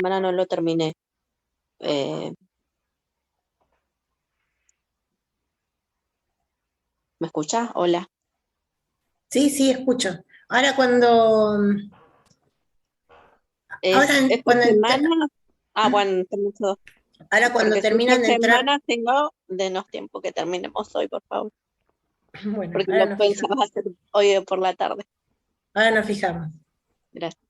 semana no lo terminé. Eh, ¿Me escuchás? Hola. Sí, sí, escucho. Ahora cuando, ahora Esta cuando, semana, bueno, tenemos dos, ahora cuando porque si esta terminan de entrar, semana tengo, denos tiempo que terminemos hoy, por favor, bueno, porque lo pensaba hacer hoy por la tarde. ahora nos fijamos. Gracias.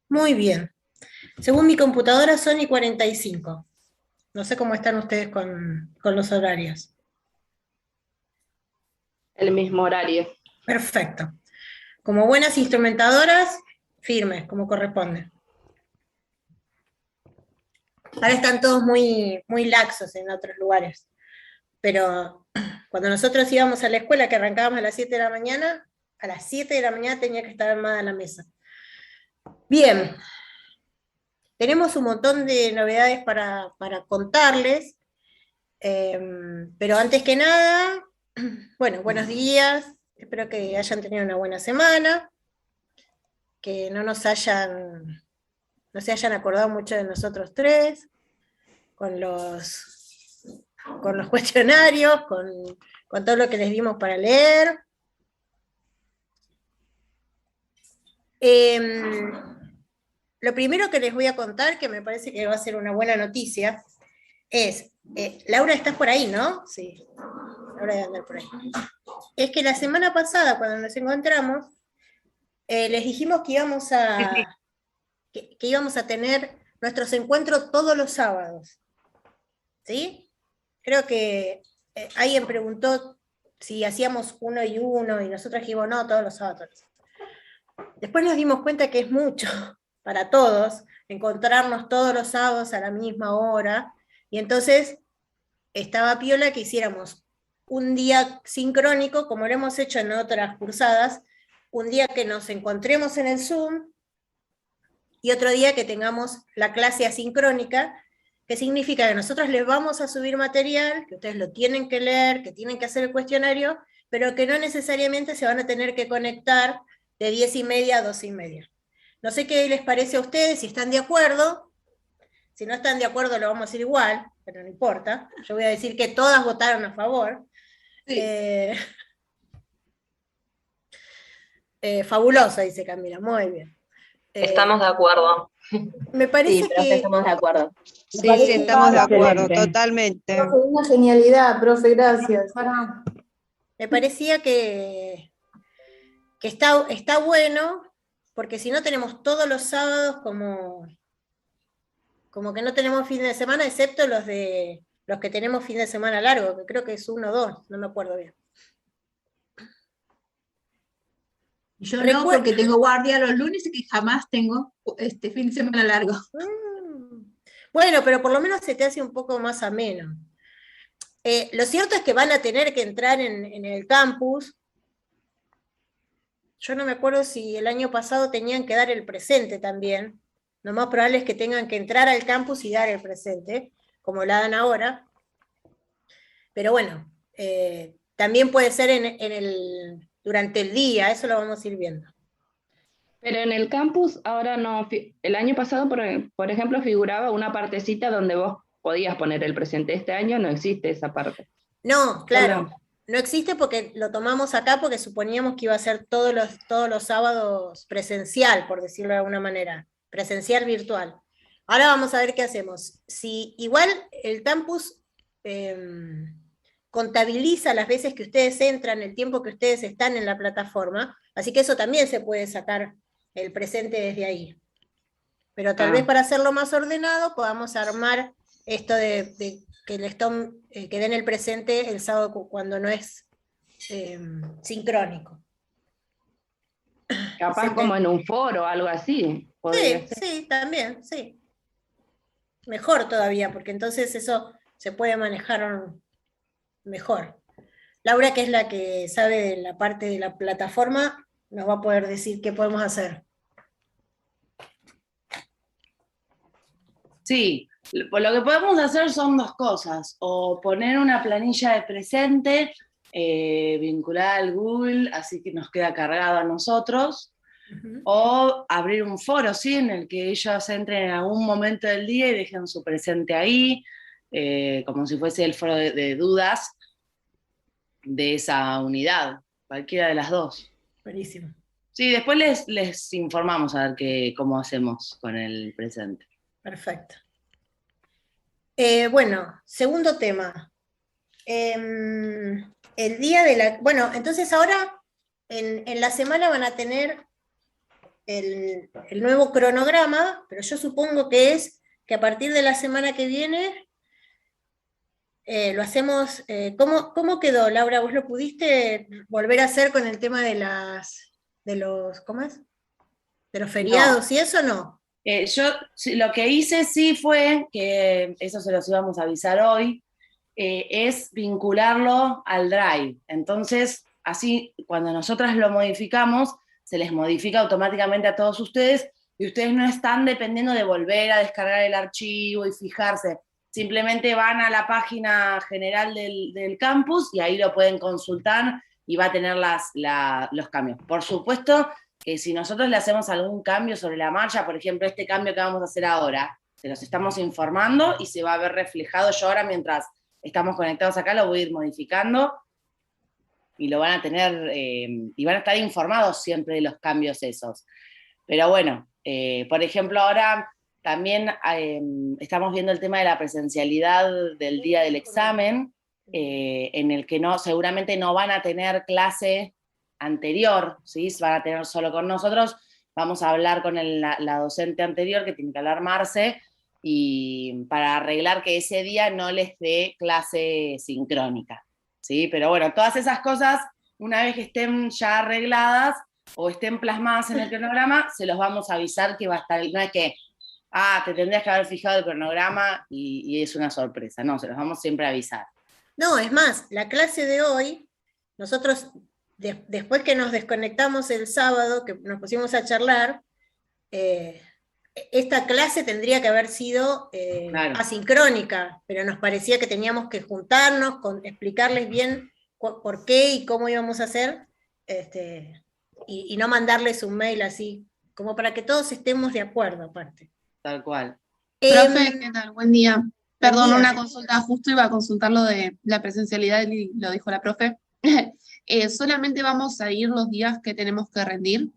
Muy bien. Según mi computadora son y 45. No sé cómo están ustedes con los horarios. El mismo horario. Perfecto. Como buenas instrumentadoras, firmes, como corresponde. Ahora están todos muy, muy laxos en otros lugares. Pero cuando nosotros íbamos a la escuela, que arrancábamos a las 7 de la mañana, a las 7 de la mañana tenía que estar armada la mesa. Bien, tenemos un montón de novedades para contarles, pero antes que nada, bueno, buenos días, espero que hayan tenido una buena semana, que no se hayan acordado mucho de nosotros tres, con los cuestionarios, con todo lo que les dimos para leer. Lo primero que les voy a contar, que me parece que va a ser una buena noticia, es, Laura, ¿estás por ahí, no? Sí, Laura debe andar por ahí. Es que la semana pasada, cuando nos encontramos, les dijimos que íbamos a tener nuestros encuentros todos los sábados, ¿sí? Creo que alguien preguntó si hacíamos uno y nosotros dijimos, no, todos los sábados. Después nos dimos cuenta que es mucho para todos, encontrarnos todos los sábados a la misma hora, y entonces estaba piola que hiciéramos un día sincrónico, como lo hemos hecho en otras cursadas, un día que nos encontremos en el Zoom, y otro día que tengamos la clase asincrónica, que significa que nosotros les vamos a subir material, que ustedes lo tienen que leer, que tienen que hacer el cuestionario, pero que no necesariamente se van a tener que conectar de 10:30 a 12:30. No sé qué les parece a ustedes, si están de acuerdo. Si no están de acuerdo lo vamos a hacer igual, pero no importa. Yo voy a decir que todas votaron a favor. Sí. Fabulosa, dice Camila, muy bien. Estamos de acuerdo. Me Sí, parece profe, que estamos de acuerdo. Me Sí, sí, parece estamos de acuerdo, excelente. totalmente. Profe, una genialidad, profe, gracias. me parecía que está bueno, porque si no tenemos todos los sábados como que no tenemos fin de semana, excepto los que tenemos fin de semana largo, que creo que es 1 o 2, no me acuerdo bien. Yo no, porque tengo guardia los lunes y que jamás tengo este fin de semana largo. Bueno, pero por lo menos se te hace un poco más ameno. Lo cierto es que van a tener que entrar en el campus. Yo no me acuerdo si el año pasado tenían que dar el presente también. Lo más probable es que tengan que entrar al campus y dar el presente, como la dan ahora. Pero bueno, también puede ser durante el día, eso lo vamos a ir viendo. Pero en el campus ahora no, el año pasado, por ejemplo, figuraba una partecita donde vos podías poner el presente. Este año no existe esa parte. No, claro, Solo- no existe porque lo tomamos acá porque suponíamos que iba a ser todos los sábados presencial, por decirlo de alguna manera, presencial virtual. Ahora vamos a ver qué hacemos. Si igual el campus contabiliza las veces que ustedes entran, el tiempo que ustedes están en la plataforma, así que eso también se puede sacar el presente desde ahí. Pero tal vez para hacerlo más ordenado podamos armar esto de que que den el presente el sábado cuando no es sincrónico. Capaz como en un foro o algo así. Podría Sí, ser. sí, también, sí. Mejor todavía, porque entonces eso se puede manejar mejor. Laura, que es la que sabe de la parte de la plataforma, nos va a poder decir qué podemos hacer. Sí, lo que podemos hacer son dos cosas, o poner una planilla de presente vinculada al Google, así que nos queda cargado a nosotros, o abrir un foro, ¿sí? En el que ellos entren en algún momento del día y dejen su presente ahí, como si fuese el foro de dudas de esa unidad, cualquiera de las dos. Buenísimo. Sí, después les informamos a ver cómo hacemos con el presente. Perfecto. Bueno, segundo tema. El día de la... Bueno, entonces ahora en la semana van a tener el nuevo cronograma, pero yo supongo que es que a partir de la semana que viene lo hacemos... ¿cómo quedó, Laura? ¿Vos lo pudiste volver a hacer con el tema de los ¿cómo es? ¿De los feriados y eso no? Yo lo que hice sí fue, que eso se los íbamos a avisar hoy, es vincularlo al Drive. Entonces, así, cuando nosotras lo modificamos, se les modifica automáticamente a todos ustedes y ustedes no están dependiendo de volver a descargar el archivo y fijarse. Simplemente van a la página general del campus y ahí lo pueden consultar y va a tener los cambios. Por supuesto que si nosotros le hacemos algún cambio sobre la marcha, por ejemplo, este cambio que vamos a hacer ahora, se los estamos informando y se va a ver reflejado. Yo ahora, mientras estamos conectados acá, lo voy a ir modificando y lo van a tener, y van a estar informados siempre de los cambios esos. Pero bueno, por ejemplo, ahora también estamos viendo el tema de la presencialidad del día del examen, en el que seguramente no van a tener clase anterior, ¿sí? Van a tener solo con nosotros, vamos a hablar con la docente anterior, que tiene que hablar Marce, y para arreglar que ese día no les dé clase sincrónica, ¿sí? Pero bueno, todas esas cosas, una vez que estén ya arregladas o estén plasmadas en el cronograma, se los vamos a avisar que va a estar, no es que, te tendrías que haber fijado el cronograma y es una sorpresa, no, se los vamos siempre a avisar. No, es más, la clase de hoy, nosotros... después que nos desconectamos el sábado, que nos pusimos a charlar, esta clase tendría que haber sido Claro. asincrónica, pero nos parecía que teníamos que juntarnos, explicarles bien por qué y cómo íbamos a hacer, y no mandarles un mail así, como para que todos estemos de acuerdo aparte. Tal cual. Profe, ¿qué tal? Buen día. Perdón, día. una consulta, justo iba a consultar lo de la presencialidad y lo dijo la profe. ¿Solamente vamos a ir los días que tenemos que rendir?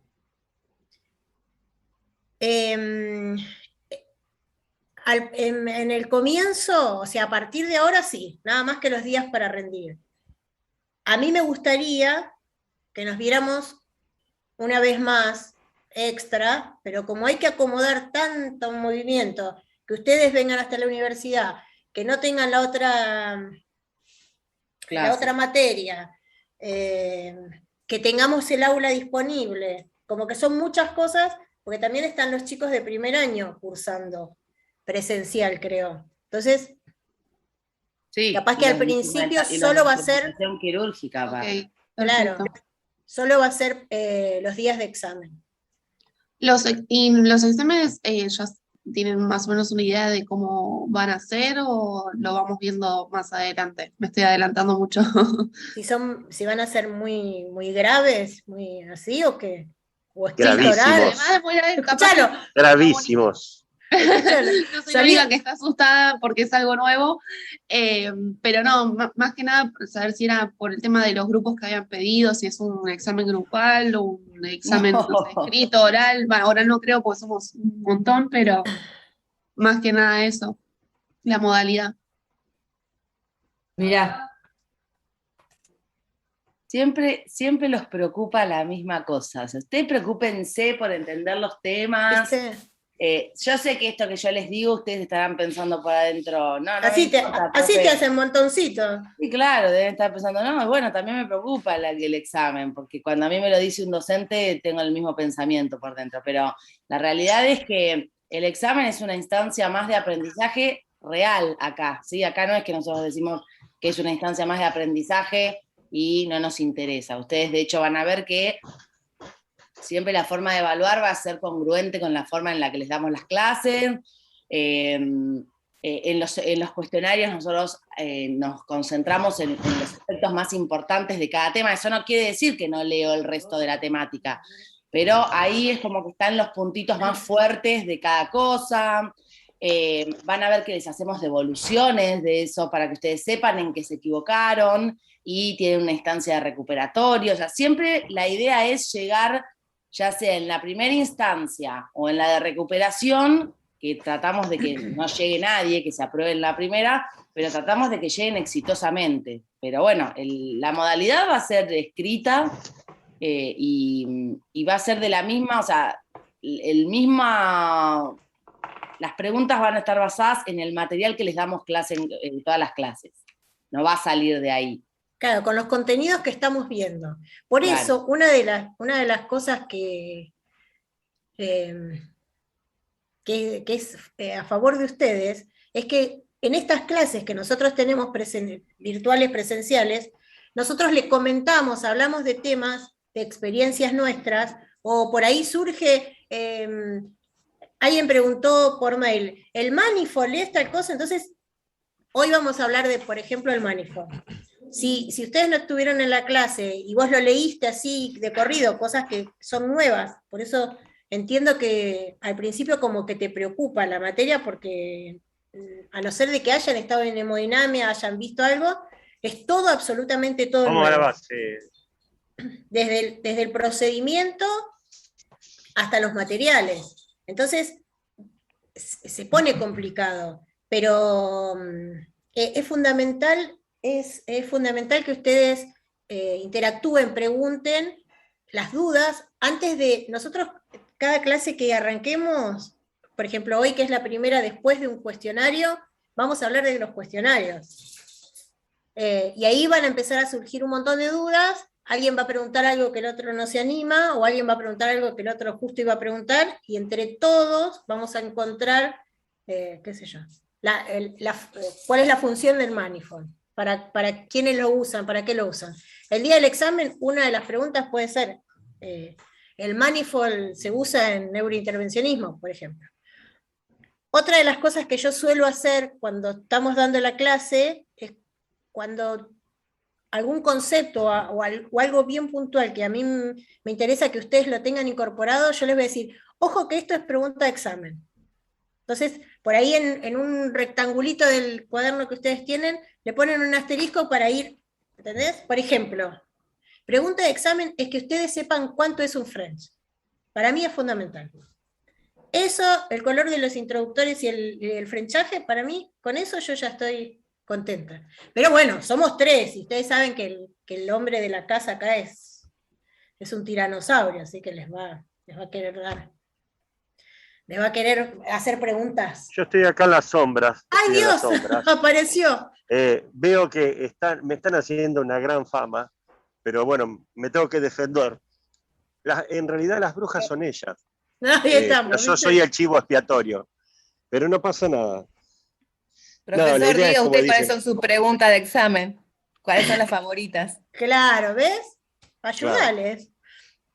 En el comienzo, o sea, a partir de ahora sí, nada más que los días para rendir. A mí me gustaría que nos viéramos una vez más extra, pero como hay que acomodar tanto movimiento, que ustedes vengan hasta la universidad, que no tengan la otra materia, que tengamos el aula disponible, como que son muchas cosas, porque también están los chicos de primer año cursando presencial, creo. Entonces, sí, capaz que al principio solo va a ser... quirúrgica, Okay, claro, solo va a ser los días de examen. ¿Y los exámenes ya tienen más o menos una idea de cómo van a ser o lo vamos viendo más adelante? Me estoy adelantando mucho. Si van a ser muy, muy graves, muy así, o qué. O Gravísimos. escrito oral. Además, Escuchalo. Gravísimos. Escuchalo. Yo soy la Salía- única que está asustada porque es algo nuevo, pero no, más que nada saber si era por el tema de los grupos que habían pedido, si es un examen grupal o un examen no sé, No. escrito, oral. Bueno, oral no creo porque somos un montón, pero más que nada eso, la modalidad. Mirá, siempre los preocupa la misma cosa. O sea, ustedes preocúpense por entender los temas. ¿Viste? Yo sé que esto que yo les digo, ustedes estarán pensando por adentro, no me Así te importa, profe. hacen montoncito. Y claro, deben estar pensando, no, bueno, también me preocupa el examen, porque cuando a mí me lo dice un docente tengo el mismo pensamiento por dentro, pero la realidad es que el examen es una instancia más de aprendizaje real acá, ¿sí? Acá no es que nosotros decimos que es una instancia más de aprendizaje y no nos interesa. Ustedes de hecho van a ver que siempre la forma de evaluar va a ser congruente con la forma en la que les damos las clases. En los cuestionarios nosotros nos concentramos en los aspectos más importantes de cada tema. Eso no quiere decir que no leo el resto de la temática, pero ahí es como que están los puntitos más fuertes de cada cosa. Van a ver que les hacemos devoluciones de eso para que ustedes sepan en qué se equivocaron y tienen una instancia de recuperatorio. O sea, siempre la idea es llegar, ya sea en la primera instancia o en la de recuperación, que tratamos de que no llegue nadie, que se apruebe en la primera, pero tratamos de que lleguen exitosamente. Pero bueno, la modalidad va a ser escrita y va a ser de la misma, o sea, las preguntas van a estar basadas en el material que les damos en todas las clases. No va a salir de ahí. Claro, con los contenidos que estamos viendo. Por Claro. eso, una de las cosas que es a favor de ustedes es que en estas clases que nosotros tenemos virtuales presenciales, nosotros les comentamos, hablamos de temas, de experiencias nuestras, o por ahí surge, alguien preguntó por mail, ¿el manifold es tal cosa? Entonces, hoy vamos a hablar de, por ejemplo, el manifold. Si ustedes no estuvieron en la clase y vos lo leíste así de corrido, cosas que son nuevas, por eso entiendo que al principio como que te preocupa la materia, porque a no ser de que hayan estado en hemodinamia, hayan visto algo, es todo, absolutamente todo Vamos a la nuevo. base. Desde el procedimiento hasta los materiales. Entonces, se pone complicado, pero es fundamental que ustedes interactúen, pregunten las dudas. Antes de nosotros, cada clase que arranquemos, por ejemplo, hoy que es la primera después de un cuestionario, vamos a hablar de los cuestionarios. Y ahí van a empezar a surgir un montón de dudas. Alguien va a preguntar algo que el otro no se anima, o alguien va a preguntar algo que el otro justo iba a preguntar, y entre todos vamos a encontrar, qué sé yo, cuál es la función del manifold, para quiénes lo usan, para qué lo usan. El día del examen, una de las preguntas puede ser, ¿el manifold se usa en neurointervencionismo, por ejemplo? Otra de las cosas que yo suelo hacer cuando estamos dando la clase, es cuando algún concepto o algo bien puntual que a mí me interesa que ustedes lo tengan incorporado, yo les voy a decir, ojo que esto es pregunta de examen. Entonces, por ahí en un rectangulito del cuaderno que ustedes tienen, le ponen un asterisco para ir, ¿entendés? Por ejemplo, pregunta de examen es que ustedes sepan cuánto es un French. Para mí es fundamental. Eso, el color de los introductores y el frenchaje, para mí, con eso yo ya estoy contenta. Pero bueno, somos tres, y ustedes saben que el hombre de la casa acá es un tiranosaurio, así que les va a querer hacer preguntas. Yo estoy acá en las sombras. ¡Ay, estoy en las Dios! sombras. Apareció. Veo que me están haciendo una gran fama, pero bueno, me tengo que defender. En realidad las brujas son ellas. Ahí estamos. Pero yo ¿viste? soy el chivo expiatorio. Pero no pasa nada. Profesor, la idea diga es como usted cuáles dicen. son sus preguntas de examen. ¿Cuáles son las favoritas? Claro, ¿ves? Ayudales.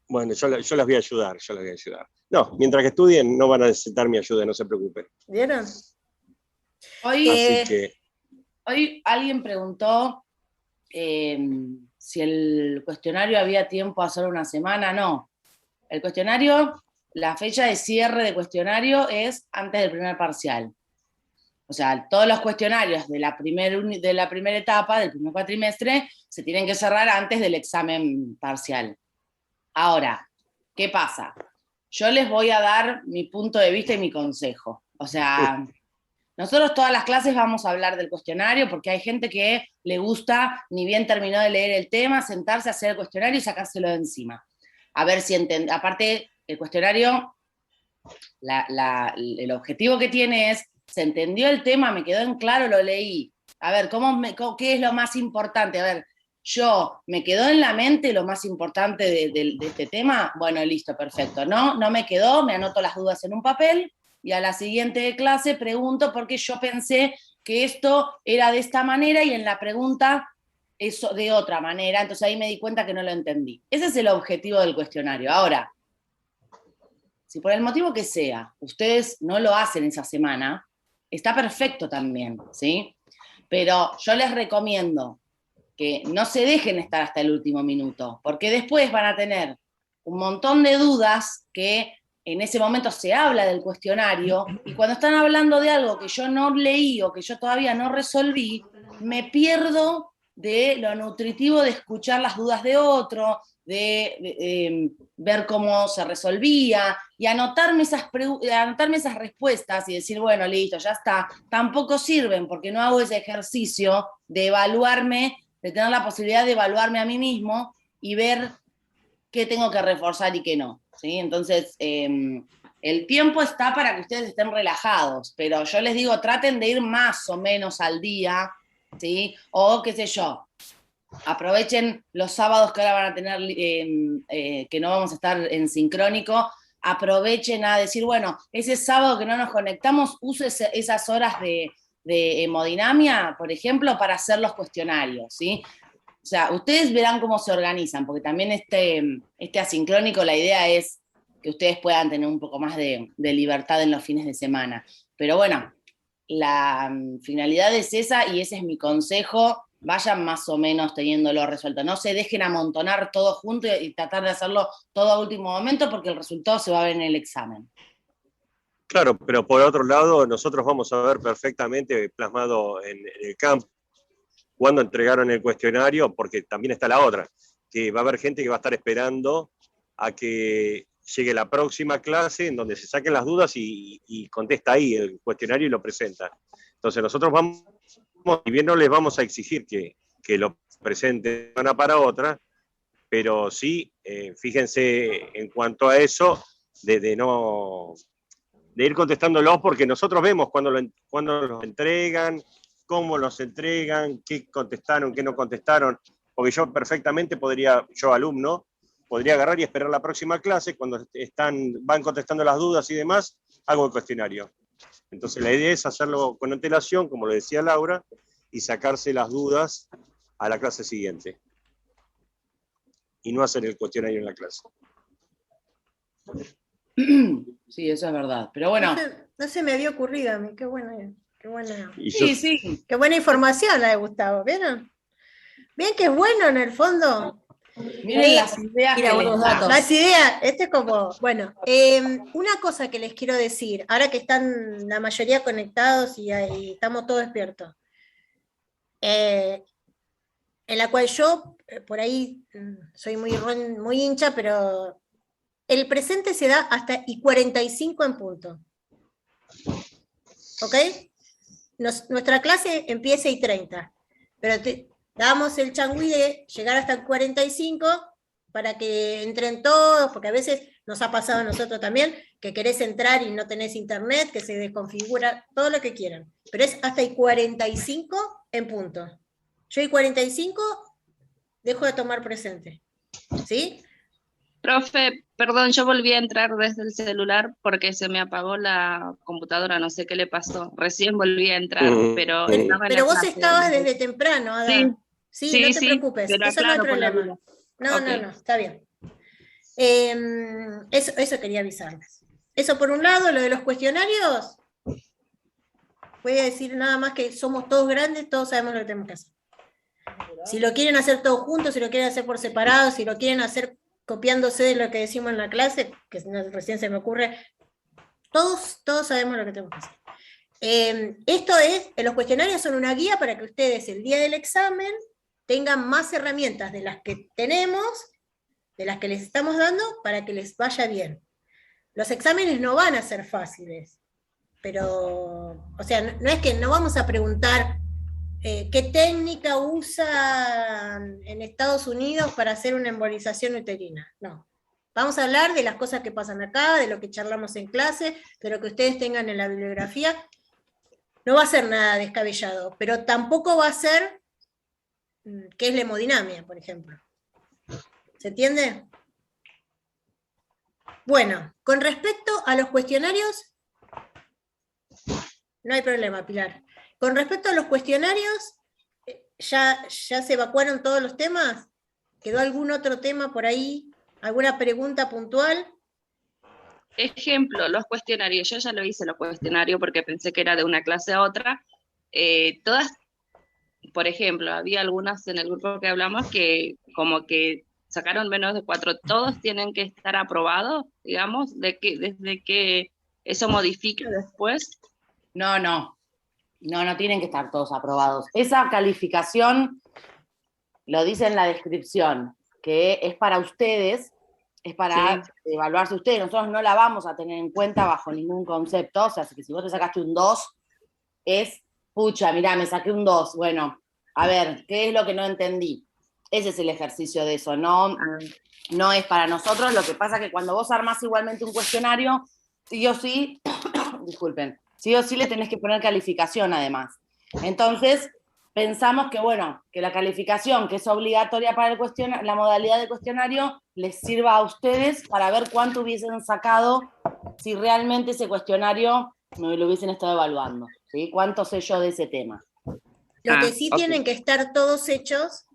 Bueno, yo las voy a ayudar, No, mientras que estudien no van a necesitar mi ayuda, no se preocupen. ¿Vieron? Así que... Hoy alguien preguntó si el cuestionario había tiempo a hacer una semana. No. El cuestionario la fecha de cierre de cuestionario es antes del primer parcial. O sea, todos los cuestionarios de la primera etapa, del primer cuatrimestre, se tienen que cerrar antes del examen parcial. Ahora, ¿qué pasa? Yo les voy a dar mi punto de vista y mi consejo. O sea, nosotros todas las clases vamos a hablar del cuestionario porque hay gente que le gusta, ni bien terminó de leer el tema, sentarse a hacer el cuestionario y sacárselo de encima. A ver si entiende. Aparte, el cuestionario, el objetivo que tiene es, se entendió el tema, me quedó en claro, lo leí. A ver, ¿qué es lo más importante? A ver, ¿me quedó en la mente lo más importante de este tema? Bueno, listo, perfecto. No me quedó, me anoto las dudas en un papel y a la siguiente clase pregunto porque yo pensé que esto era de esta manera y en la pregunta eso de otra manera, entonces ahí me di cuenta que no lo entendí. Ese es el objetivo del cuestionario. Ahora, si por el motivo que sea, ustedes no lo hacen esa semana, está perfecto también, ¿sí? Pero yo les recomiendo que no se dejen estar hasta el último minuto, porque después van a tener un montón de dudas que en ese momento se habla del cuestionario, y cuando están hablando de algo que yo no leí o que yo todavía no resolví, me pierdo de lo nutritivo de escuchar las dudas de otro, de ver cómo se resolvía, y anotarme esas respuestas y decir, bueno, listo, ya está. Tampoco sirven porque no hago ese ejercicio de evaluarme, de tener la posibilidad de evaluarme a mí mismo y ver qué tengo que reforzar y qué no, ¿sí? Entonces, el tiempo está para que ustedes estén relajados, pero yo les digo, traten de ir más o menos al día, ¿sí? O qué sé yo, aprovechen los sábados que ahora van a tener, que no vamos a estar en sincrónico, aprovechen a decir, bueno, ese sábado que no nos conectamos, use esas horas de hemodinamia, por ejemplo, para hacer los cuestionarios, ¿sí? O sea, ustedes verán cómo se organizan, porque también este asincrónico, la idea es que ustedes puedan tener un poco más de libertad en los fines de semana. Pero bueno, la finalidad es esa y ese es mi consejo. Vayan más o menos teniéndolo resuelto. No se dejen amontonar todo junto y tratar de hacerlo todo a último momento porque el resultado se va a ver en el examen. Claro, pero por otro lado, nosotros vamos a ver perfectamente plasmado en el campo cuando entregaron el cuestionario, porque también está la otra, que va a haber gente que va a estar esperando a que llegue la próxima clase en donde se saquen las dudas y contesta ahí el cuestionario y lo presenta. Entonces nosotros vamos, y bien no les vamos a exigir que lo presenten de una para otra, pero sí, fíjense en cuanto a eso, de ir contestándolos, porque nosotros vemos cuando los entregan, cómo los entregan, qué contestaron, qué no contestaron, porque yo perfectamente alumno, podría agarrar y esperar la próxima clase, cuando van contestando las dudas y demás, hago el cuestionario. Entonces la idea es hacerlo con antelación, como lo decía Laura, y sacarse las dudas a la clase siguiente. Y no hacer el cuestionario en la clase. Sí, eso es verdad. Pero bueno. No se me había ocurrido a mí, qué buena. Sí. Qué buena información la de Gustavo, ¿vieron? Bien que es bueno en el fondo. Miren las ideas que les da. Las ideas, este es como, bueno, una cosa que les quiero decir, ahora que están la mayoría conectados y estamos todos despiertos, en la cual yo, por ahí, soy muy hincha, pero el presente se da hasta y 45 en punto. ¿Ok? Nuestra clase empieza y 30, pero damos el changüí de llegar hasta el 45 para que entren todos, porque a veces nos ha pasado a nosotros también, que querés entrar y no tenés internet, que se desconfigura, todo lo que quieran, pero es hasta el 45 en punto. Yo y 45 dejo de tomar presente, ¿sí? Profe, perdón, yo volví a entrar desde el celular porque se me apagó la computadora, no sé qué le pasó. Recién volví a entrar, pero... Pero vos estabas desde temprano, Ada. Sí, no te preocupes, eso no hay problema. No, está bien. Eso quería avisarles. Eso por un lado, lo de los cuestionarios, voy a decir nada más que somos todos grandes, todos sabemos lo que tenemos que hacer. Si lo quieren hacer todos juntos, si lo quieren hacer por separado, si lo quieren hacer copiándose de lo que decimos en la clase, que recién se me ocurre, todos sabemos lo que tenemos que hacer. Los cuestionarios son una guía para que ustedes el día del examen tengan más herramientas de las que tenemos, de las que les estamos dando, para que les vaya bien. Los exámenes no van a ser fáciles, pero, o sea, no es que no vamos a preguntar qué técnica usan en Estados Unidos para hacer una embolización uterina. No. Vamos a hablar de las cosas que pasan acá, de lo que charlamos en clase, de lo que ustedes tengan en la bibliografía. No va a ser nada descabellado, pero tampoco va a ser qué es la hemodinamia, por ejemplo. ¿Se entiende? Bueno, con respecto a los cuestionarios, no hay problema, Pilar. Con respecto a los cuestionarios, ¿ya se evacuaron todos los temas? ¿Quedó algún otro tema por ahí? ¿Alguna pregunta puntual? Ejemplo, los cuestionarios. Yo ya lo hice los cuestionarios porque pensé que era de una clase a otra. Todas, por ejemplo, había algunas en el grupo que hablamos que como que sacaron menos de 4. ¿Todos tienen que estar aprobados, digamos, desde que eso modifique después? No tienen que estar todos aprobados. Esa calificación, lo dice en la descripción, que es para ustedes, es para evaluarse ustedes. Nosotros no la vamos a tener en cuenta bajo ningún concepto. O sea, que si vos te sacaste un 2, es, pucha, mirá, me saqué un 2. Bueno, a ver, ¿qué es lo que no entendí? Ese es el ejercicio de eso, no es para nosotros. Lo que pasa es que cuando vos armás igualmente un cuestionario, sí o sí, disculpen, sí o sí le tenés que poner calificación además. Entonces, pensamos que, bueno, que la calificación que es obligatoria para la modalidad de cuestionario les sirva a ustedes para ver cuánto hubiesen sacado si realmente ese cuestionario me lo hubiesen estado evaluando, ¿sí? ¿Cuánto sé yo de ese tema? Lo que sí tienen que estar todos hechos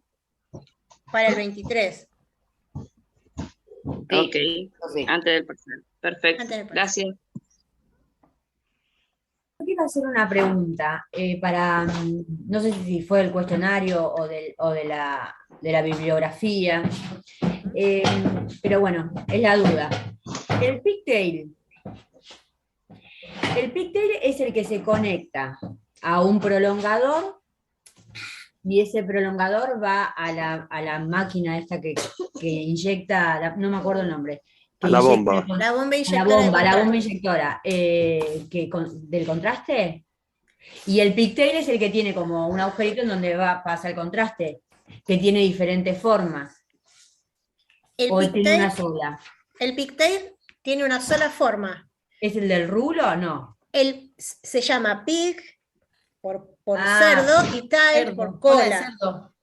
para el 23. Sí. Antes del parcial. Perfecto. Gracias. Yo quiero hacer una pregunta no sé si fue el cuestionario o de la bibliografía, pero bueno, es la duda. El pigtail es el que se conecta a un prolongador y ese prolongador va a la máquina esta que inyecta, no me acuerdo el nombre. La bomba. La bomba inyectora. La bomba inyectora. ¿Del contraste? Y el pigtail es el que tiene como un agujerito en donde pasa el contraste, que tiene diferentes formas. Tiene una sola. El pigtail tiene una sola forma. ¿Es el del rulo o no? Se llama pig por cerdo y tail por cola.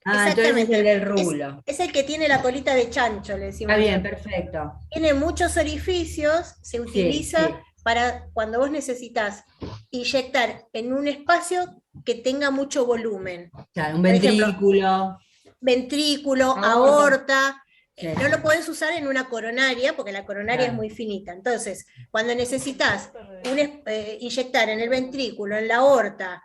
Entonces es el del rulo. Es el que tiene la colita de chancho, le decimos. Está bien, perfecto. Tiene muchos orificios, se utiliza para cuando vos necesitas inyectar en un espacio que tenga mucho volumen. Claro, un ventrículo. Ventrículo, aorta. No lo podés usar en una coronaria, porque la coronaria es muy finita. Entonces, cuando necesitas inyectar en el ventrículo, en la aorta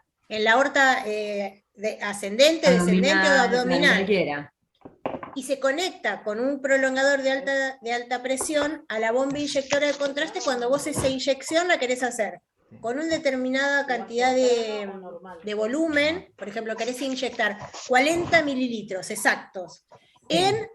ascendente, descendente o abdominal, y se conecta con un prolongador de alta presión a la bomba inyectora de contraste, cuando vos esa inyección la querés hacer con una determinada cantidad de volumen. Por ejemplo, querés inyectar 40 mililitros exactos en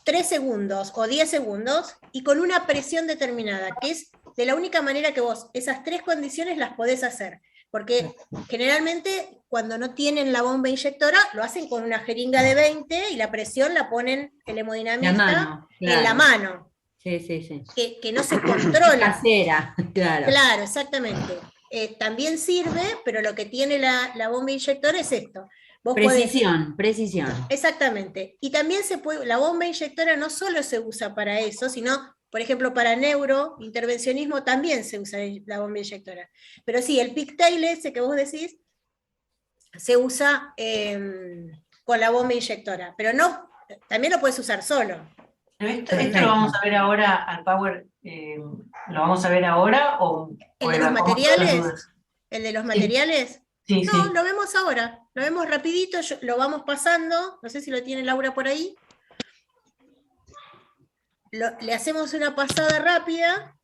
3 segundos o 10 segundos y con una presión determinada, que es de la única manera que vos esas 3 condiciones las podés hacer. Porque generalmente cuando no tienen la bomba inyectora, lo hacen con una jeringa de 20 y la presión la ponen el hemodinamista en la mano. Sí. Que no se controla. Casera, claro. Claro, exactamente. También sirve, pero lo que tiene la bomba inyectora es esto. Precisión. Exactamente. Y también la bomba inyectora no solo se usa para eso, sino, por ejemplo, para neurointervencionismo también se usa la bomba inyectora. Pero sí, el pigtail ese que vos decís, se usa con la bomba inyectora. Pero no, también lo puedes usar solo. ¿Esto lo vamos a ver ahora al Power? ¿Lo vamos a ver ahora? ¿El de los materiales? ¿El de los materiales? Sí, no, lo vemos ahora. Lo vemos rapidito, lo vamos pasando. No sé si lo tiene Laura por ahí. le hacemos una pasada rápida,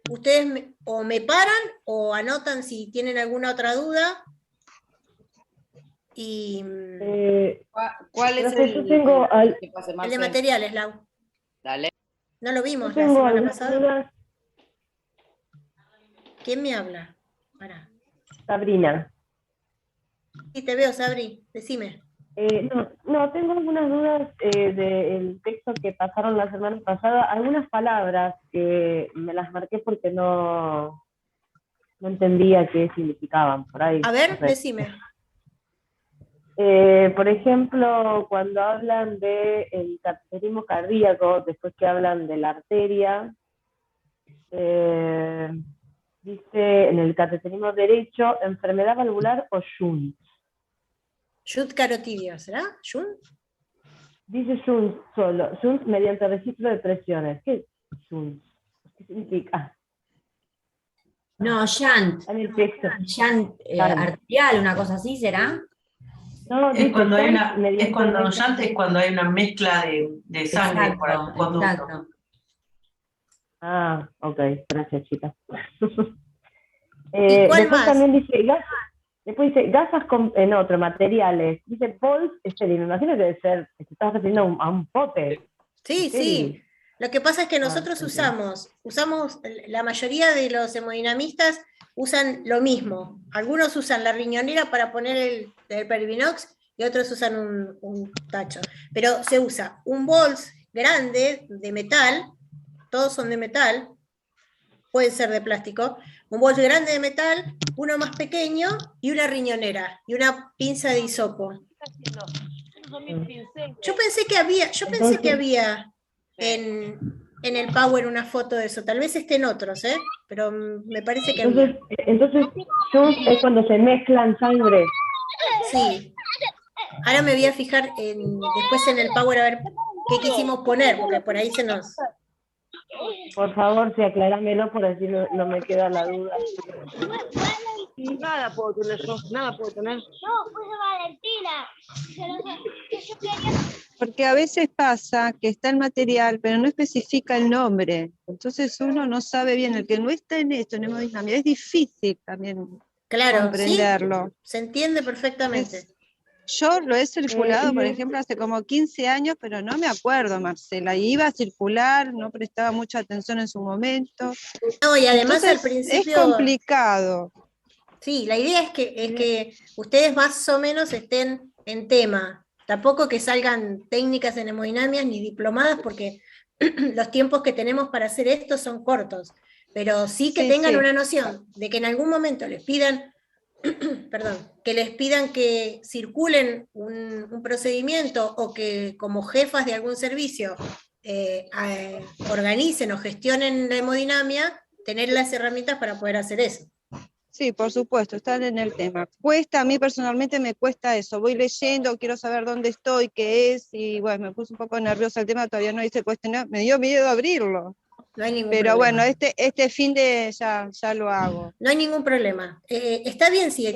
ustedes o me paran o anotan si tienen alguna otra duda. Y ¿Cuál es profe, yo tengo el de materiales, Lau. Dale. ¿No lo vimos yo la tengo semana algunas pasada? dudas. ¿Quién me habla? Pará. Sabrina. Sí, te veo, Sabri, decime. No, tengo algunas dudas del texto que pasaron la semana pasada. Algunas palabras que me las marqué porque no entendía qué significaban por ahí. A ver, No sé. decime. Por ejemplo, cuando hablan del cateterismo cardíaco, después que hablan de la arteria, dice en el cateterismo derecho, enfermedad valvular o shunt. Shunt carotidio, ¿será? ¿Shunt? Dice shunt solo, shunt mediante registro de presiones. ¿Qué es shunt? ¿Qué significa? No, shunt. En el texto. Shunt arterial, una cosa así, ¿será? No, Es dice cuando hay shunt mediante registro- es cuando hay una mezcla de sangre por algún conducto. Exacto. Ah, ok, gracias, chicas. ¿Y cuál Después más? también dice gasas, después dice gasas en otro, materiales. Dice bols estéril, me imagino que debe ser, te estás refiriendo a un pote. Sí, estéril. sí. Lo que pasa es que nosotros ok. usamos, la mayoría de los hemodinamistas usan lo mismo. Algunos usan la riñonera para poner el Pervinox y otros usan un tacho. Pero se usa un bols grande de metal, todos son de metal, pueden ser de plástico, un bols grande de metal, uno más pequeño y una riñonera y una pinza de hisopo. Yo pensé que había en el Power una foto de eso, tal vez esté en otros, pero me parece que había. Entonces, shunt es cuando se mezclan sangre. Sí. Ahora me voy a fijar después en el Power a ver qué quisimos poner, porque por ahí se nos... Por favor, sí, acláramelo, por así no me queda la duda. Nada puedo tener yo, nada puedo tener. No, puse Valentina. Porque a veces pasa que está el material, pero no especifica el nombre. Entonces uno no sabe bien, el que no está en esto, en hemodinamia, es difícil también comprenderlo. Sí, se entiende perfectamente. Yo lo he circulado, por ejemplo, hace como 15 años, pero no me acuerdo, Marcela. Iba a circular, no prestaba mucha atención en su momento. No, y además Entonces, al principio... es complicado. Sí, la idea es que ustedes más o menos estén en tema. Tampoco que salgan técnicas en hemodinamias ni diplomadas, porque los tiempos que tenemos para hacer esto son cortos. Pero sí que tengan una noción de que en algún momento les pidan, perdón, que les pidan que circulen un procedimiento o que como jefas de algún servicio organicen o gestionen la hemodinamia, tener las herramientas para poder hacer eso. Sí, por supuesto, están en el tema. Cuesta, a mí personalmente me cuesta eso. Voy leyendo, quiero saber dónde estoy, qué es, y bueno, me puse un poco nerviosa el tema, todavía no hice cuestionario, me dio miedo abrirlo. No hay ningún Pero problema. bueno, este fin de ya lo hago. No hay ningún problema. Está bien si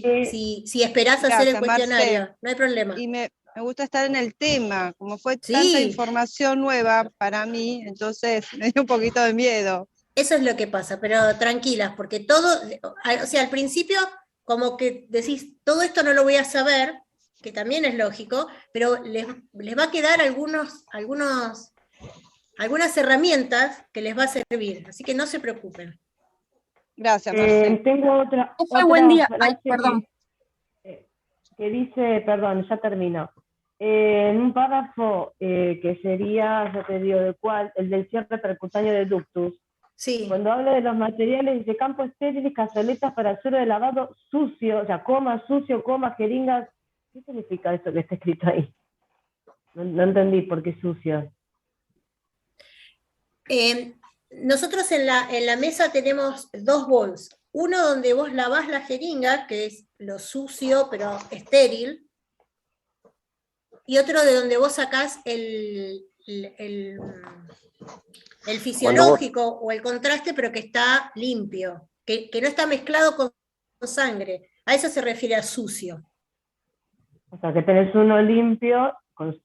esperás hacer el cuestionario, Marcel. no hay problema. Y me gusta estar en el tema, como fue tanta información nueva para mí, entonces me dio un poquito de miedo. Eso es lo que pasa, pero tranquilas, porque todo, o sea, al principio como que decís, todo esto no lo voy a saber, que también es lógico, pero les va a quedar algunas herramientas que les va a servir, así que no se preocupen. Gracias, Marcel. Tengo otra buen día. frase Ay, perdón. que dice, perdón, ya terminó. En un párrafo que sería, ya te digo de cuál, el del cierre percutáneo de ductus. Sí. Cuando habla de los materiales, dice campo estériles, cazoletas para suero de lavado sucio, o sea, coma, sucio, coma, jeringas. ¿Qué significa eso que está escrito ahí? No entendí por qué sucio. Nosotros en la mesa tenemos dos bols. Uno donde vos lavás la jeringa, que es lo sucio pero estéril, y otro de donde vos sacás el fisiológico o el contraste, pero que está limpio, que no está mezclado con sangre. A eso se refiere a sucio. O sea, que tenés uno limpio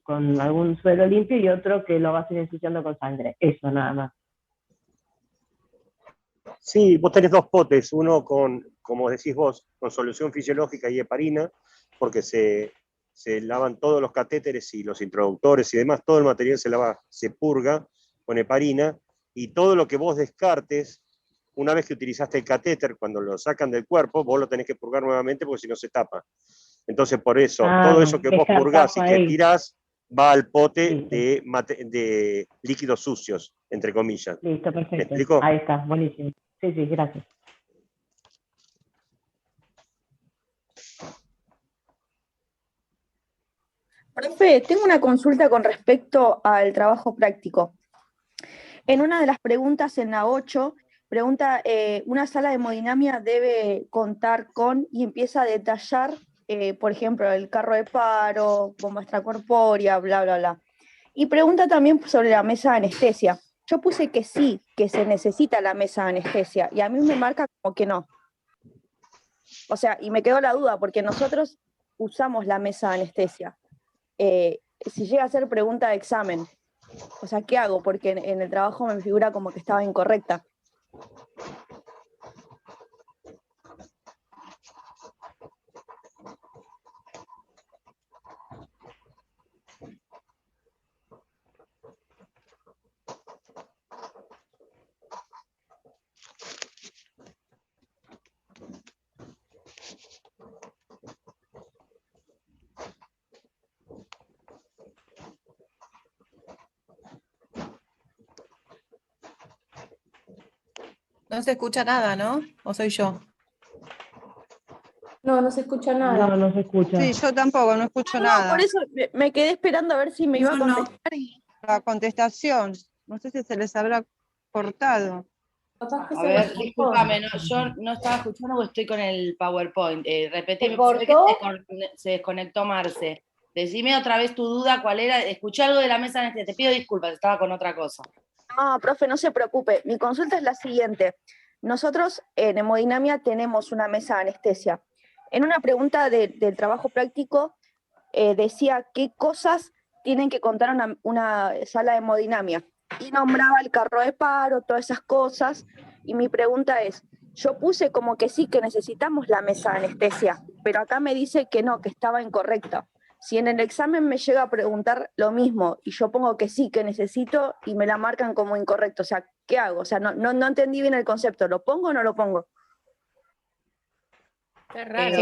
con algún suelo limpio y otro que lo vas a ir ensuciando con sangre. Eso nada más. Sí, vos tenés dos potes, uno con, como decís vos, con solución fisiológica y heparina, porque se lavan todos los catéteres y los introductores y demás, todo el material se purga con heparina, y todo lo que vos descartes, una vez que utilizaste el catéter, cuando lo sacan del cuerpo, vos lo tenés que purgar nuevamente porque si no se tapa. Entonces, por eso, todo eso que vos purgás y que tirás, va al pote de líquidos sucios, entre comillas. Listo, perfecto. ¿Me explico? Ahí está, buenísimo. Sí, gracias. Profe, tengo una consulta con respecto al trabajo práctico. En una de las preguntas, en la 8, pregunta, una sala de hemodinamia debe contar con, y empieza a detallar, por ejemplo, el carro de paro, bomba extracorpórea, bla, bla, bla. Y pregunta también sobre la mesa de anestesia. Yo puse que sí, que se necesita la mesa de anestesia, y a mí me marca como que no. O sea, y me quedó la duda, porque nosotros usamos la mesa de anestesia. Si llega a ser pregunta de examen, o sea, ¿qué hago? Porque en el trabajo me figura como que estaba incorrecta. No se escucha nada, ¿no? ¿O soy yo? No, no se escucha nada. No se escucha. Sí, yo tampoco, no escucho No, nada. por eso me quedé esperando a ver si me iba a contestar. La contestación, no sé si se les habrá cortado. A ver, discúlpame, yo no estaba escuchando porque estoy con el PowerPoint. Repetime, ¿Se se ve que cortó? se desconectó Marce. Decime otra vez tu duda, ¿cuál era? Escuché algo de la mesa de anestesia, te pido disculpas, estaba con otra cosa. No, profe, no se preocupe. Mi consulta es la siguiente. Nosotros en hemodinamia tenemos una mesa de anestesia. En una pregunta del trabajo práctico decía qué cosas tienen que contar una sala de hemodinamia. Y nombraba el carro de paro, todas esas cosas. Y mi pregunta es, yo puse como que sí, que necesitamos la mesa de anestesia, pero acá me dice que no, que estaba incorrecta. Si en el examen me llega a preguntar lo mismo y yo pongo que sí, que necesito, y me la marcan como incorrecto, o sea, ¿qué hago? O sea, no entendí bien el concepto, ¿lo pongo o no lo pongo? Qué raro.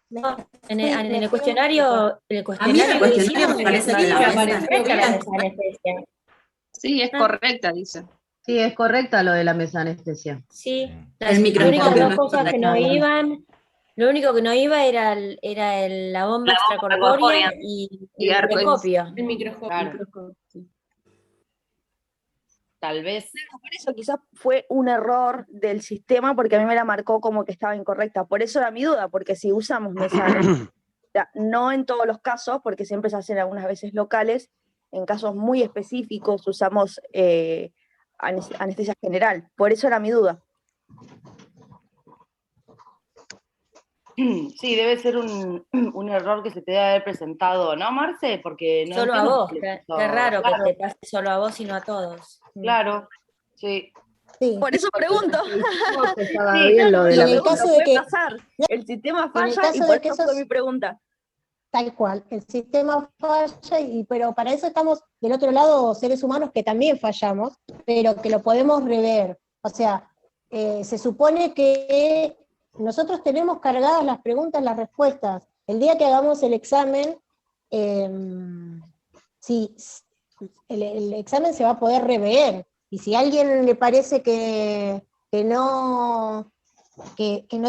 No, en el cuestionario, A mí en el cuestionario me parece que la mesa correcta la mesa de anestesia. Sí, es correcta, dice. Sí, es correcta lo de la mesa de anestesia. Sí, El las microscopio únicas no dos es cosas que no correcto. iban, lo único que no iba era la bomba extracorpórea y el microscopio. El microscopio. Claro. Tal vez. Por eso quizás fue un error del sistema, porque a mí me la marcó como que estaba incorrecta. Por eso era mi duda, porque si usamos mesa de anestesia, no en todos los casos, porque siempre se hacen algunas veces locales, en casos muy específicos usamos anestesia general. Por eso era mi duda. Sí, debe ser un error que se te debe haber presentado, ¿no, Marce? Porque no Solo a entiendo vos, por qué qué raro claro, que te pase solo a vos y no a todos. Claro, sí. Sí. Por eso pregunto. Estaba bien lo de Y la en el mesa. caso de Puede que pasar. El sistema en el falla caso y de por que eso fue esos- mi pregunta. tal cual, el sistema falla, pero para eso estamos del otro lado seres humanos que también fallamos, pero que lo podemos rever. O sea, se supone que nosotros tenemos cargadas las preguntas, las respuestas. El día que hagamos el examen, si el examen se va a poder rever. Y si a alguien le parece que no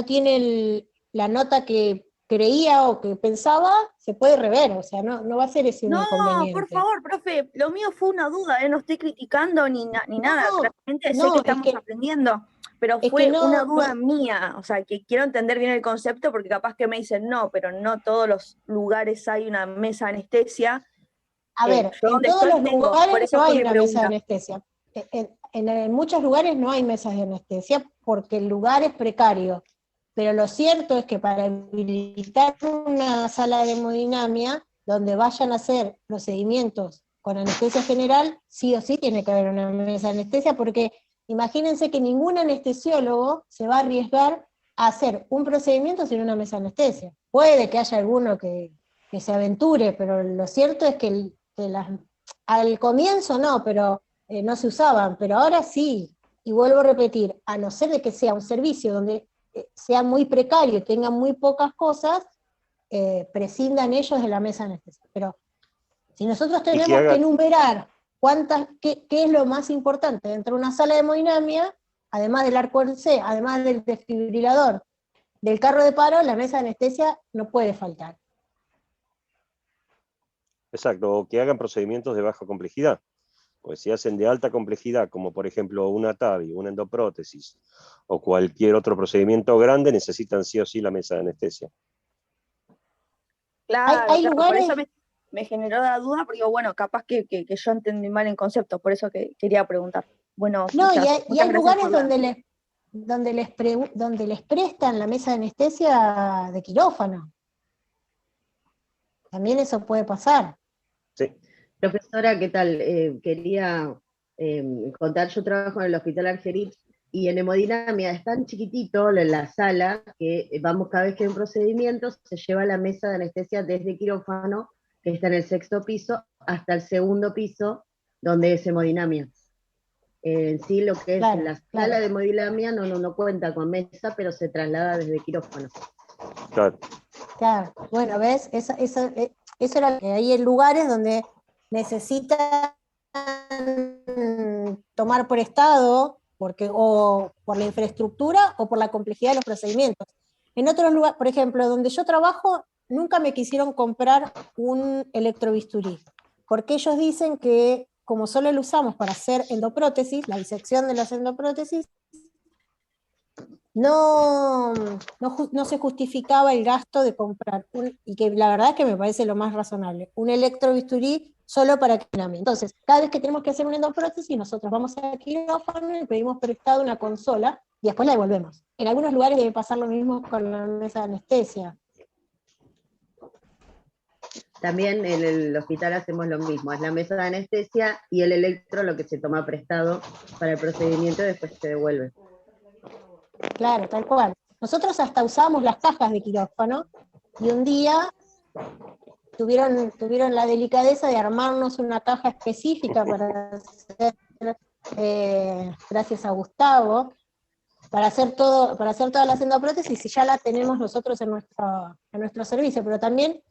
tiene la nota que creía o que pensaba, se puede rever, o sea, no va a ser ese un No, inconveniente. por favor, profe, lo mío fue una duda, no estoy criticando ni nada, realmente sé no, que es estamos que- aprendiendo, pero es fue que no- una duda mía, o sea, que quiero entender bien el concepto, porque capaz que me dicen, no, pero no todos los lugares hay una mesa de anestesia. A ver, yo en donde todos estoy los tengo, por lugares eso no fue hay mi una mesa de pregunta. anestesia. En muchos lugares no hay mesas de anestesia porque el lugar es precario. Pero lo cierto es que para habilitar una sala de hemodinamia donde vayan a hacer procedimientos con anestesia general, sí o sí tiene que haber una mesa de anestesia, porque imagínense que ningún anestesiólogo se va a arriesgar a hacer un procedimiento sin una mesa de anestesia. Puede que haya alguno que se aventure, pero lo cierto es que al comienzo no, pero no se usaban, pero ahora sí. Y vuelvo a repetir, a no ser de que sea un servicio donde sea muy precario y tengan muy pocas cosas, prescindan ellos de la mesa de anestesia. Pero si nosotros tenemos que enumerar qué es lo más importante dentro de una sala de hemodinamia, además del arco C, además del desfibrilador, del carro de paro, la mesa de anestesia no puede faltar. Exacto, o que hagan procedimientos de baja complejidad. Porque si hacen de alta complejidad, como por ejemplo una TAVI, una endoprótesis, o cualquier otro procedimiento grande, necesitan sí o sí la mesa de anestesia. Claro, hay claro, lugares... por eso me generó la duda, porque bueno, capaz que yo entendí mal en conceptos, por eso que quería preguntar. Bueno, no, muchas y hay gracias lugares por la- donde les prestan la mesa de anestesia de quirófano. También eso puede pasar. Sí. Profesora, ¿qué tal? Quería contar, yo trabajo en el Hospital Argerich y en hemodinamia es tan chiquitito la sala que vamos cada vez que hay un procedimiento, se lleva la mesa de anestesia desde quirófano, que está en el 6º piso, hasta el 2º piso, donde es hemodinamia. En sí, lo que es la sala de hemodinamia no cuenta con mesa, pero se traslada desde quirófano. Claro. Claro, bueno, ¿ves? Eso era que hay lugares donde necesitan tomar prestado, o por la infraestructura o por la complejidad de los procedimientos. En otros lugares, por ejemplo, donde yo trabajo, nunca me quisieron comprar un electrobisturí, porque ellos dicen que como solo lo usamos para hacer endoprótesis, la disección de las endoprótesis, no se justificaba el gasto de comprar, y que la verdad es que me parece lo más razonable, un electrobisturí solo para quirófano. Entonces, cada vez que tenemos que hacer una endoprótesis, nosotros vamos a quirófano y pedimos prestado una consola, y después la devolvemos. En algunos lugares debe pasar lo mismo con la mesa de anestesia. También en el hospital hacemos lo mismo, es la mesa de anestesia y el electro lo que se toma prestado para el procedimiento y después se devuelve. Claro, tal cual. Nosotros hasta usamos las cajas de quirófano, y un día tuvieron la delicadeza de armarnos una caja específica para hacer, gracias a Gustavo, para hacer todas las endoprótesis, y ya la tenemos nosotros en nuestro servicio, pero también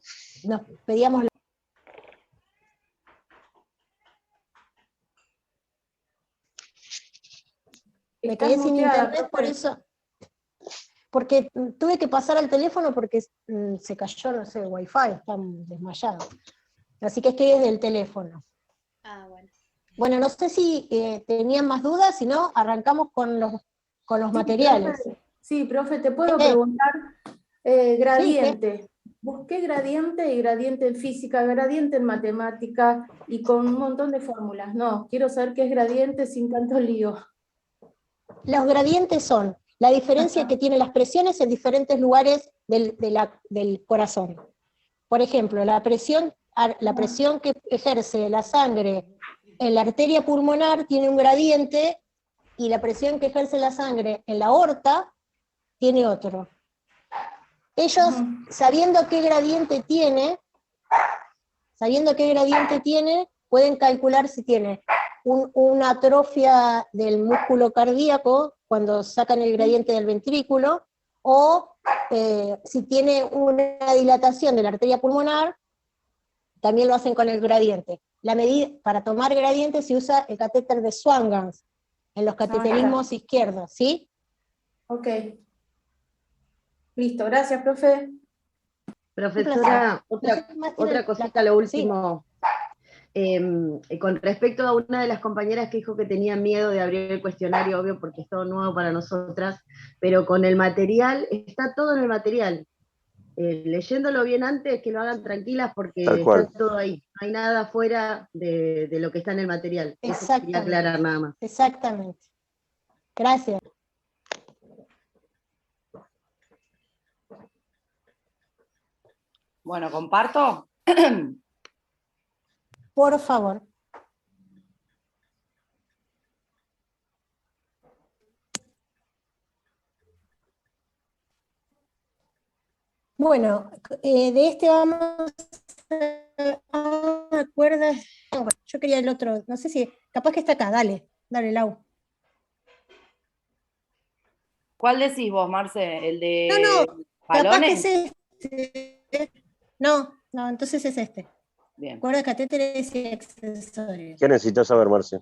nos pedíamos me quedé sin internet por eso, porque tuve que pasar al teléfono porque se cayó, no sé, el wifi, están desmayados. Así que estoy desde el teléfono. Ah, bueno. Bueno, no sé si tenían más dudas, si no, arrancamos con los materiales. Profe. Sí, profe, te puedo preguntar, gradiente. Busqué gradiente y gradiente en física, gradiente en matemática y con un montón de fórmulas. No, quiero saber qué es gradiente sin tanto lío. Los gradientes son la diferencia que tienen las presiones en diferentes lugares del corazón. Por ejemplo, la presión que ejerce la sangre en la arteria pulmonar tiene un gradiente, y la presión que ejerce la sangre en la aorta tiene otro. Ellos, sabiendo qué gradiente tiene, pueden calcular si tiene una atrofia del músculo cardíaco cuando sacan el gradiente del ventrículo, o si tiene una dilatación de la arteria pulmonar, también lo hacen con el gradiente. Para tomar gradiente se usa el catéter de Swan-Ganz en los cateterismos izquierdos, ¿sí? Ok. Listo, gracias, profe. Profesora, otra cosita, lo último. Con respecto a una de las compañeras que dijo que tenía miedo de abrir el cuestionario, obvio porque es todo nuevo para nosotras, pero con el material, está todo en el material. Leyéndolo bien antes, que lo hagan tranquilas porque está todo ahí. No hay nada fuera de lo que está en el material. Eso quería aclarar nada más. Exactamente. Gracias. Bueno, comparto. Por favor. Bueno, de este vamos a... ¿me acuerdas? Yo quería el otro, no sé si, capaz que está acá, dale, Lau. ¿Cuál decís vos, Marce? ¿El de No, capaz que balones? es este. No, entonces es este. Bien. Cuerdas, catéteres y accesorios. ¿Qué necesitas saber, Marce?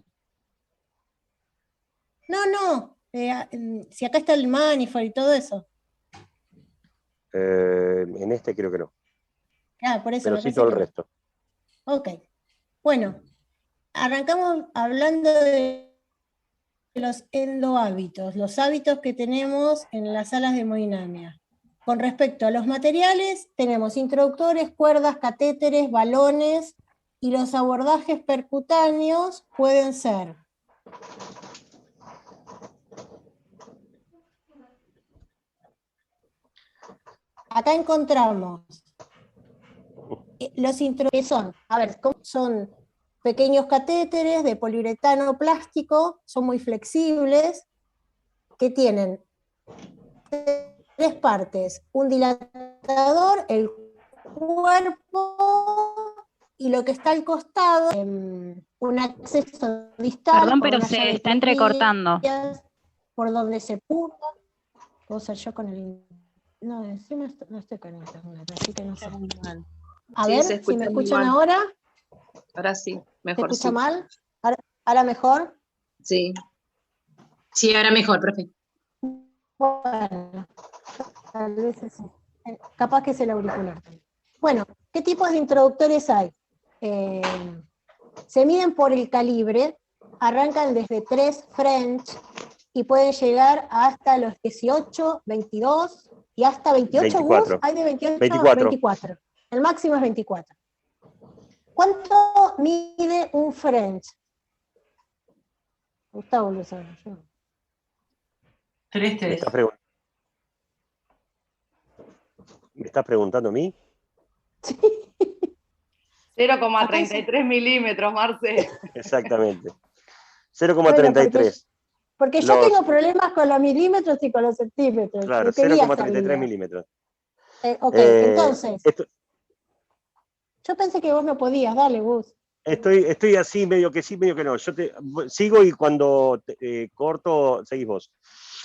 No, si acá está el manifold y todo eso. En este creo que no. Claro, por eso Pero me sí parece todo el que no. resto. Ok. Bueno, arrancamos hablando de los endohábitos, los hábitos que tenemos en las salas de hemodinamia. Con respecto a los materiales, tenemos introductores, cuerdas, catéteres, balones, y los abordajes percutáneos pueden ser acá encontramos los introductores, son pequeños catéteres de poliuretano plástico, son muy flexibles, que tienen 3 partes, un dilatador, el cuerpo y lo que está al costado, un acceso distal. Perdón, por pero una se llave está entrecortando. por donde se puja. Yo con el... No, encima no estoy con internet, así que no sé. A Sí, ver, se si escucha me muy escuchan mal. ahora. Ahora sí, ¿Se mejor escucha sí. mal? ¿Ahora mejor? Sí. Sí, ahora mejor, profe. Bueno, tal vez eso. Capaz que es el auricular. Bueno, ¿qué tipos de introductores hay? Se miden por el calibre, arrancan desde 3 French y pueden llegar hasta los 18, 22 y hasta 28 24. Hay de 28 24. a 24. El máximo es 24. ¿Cuánto mide un French? Gustavo lo sabe. Yo. 3. ¿Me estás preguntando a mí? 0,33 milímetros, Marce. Exactamente. Bueno, 0,33. porque yo tengo problemas con los milímetros y con los centímetros. Claro, Quería 0,33 saber. milímetros. Ok, entonces, Esto, yo pensé que vos no podías, dale, Gus. estoy así, medio que sí, medio que no. Yo sigo y cuando corto, seguís vos.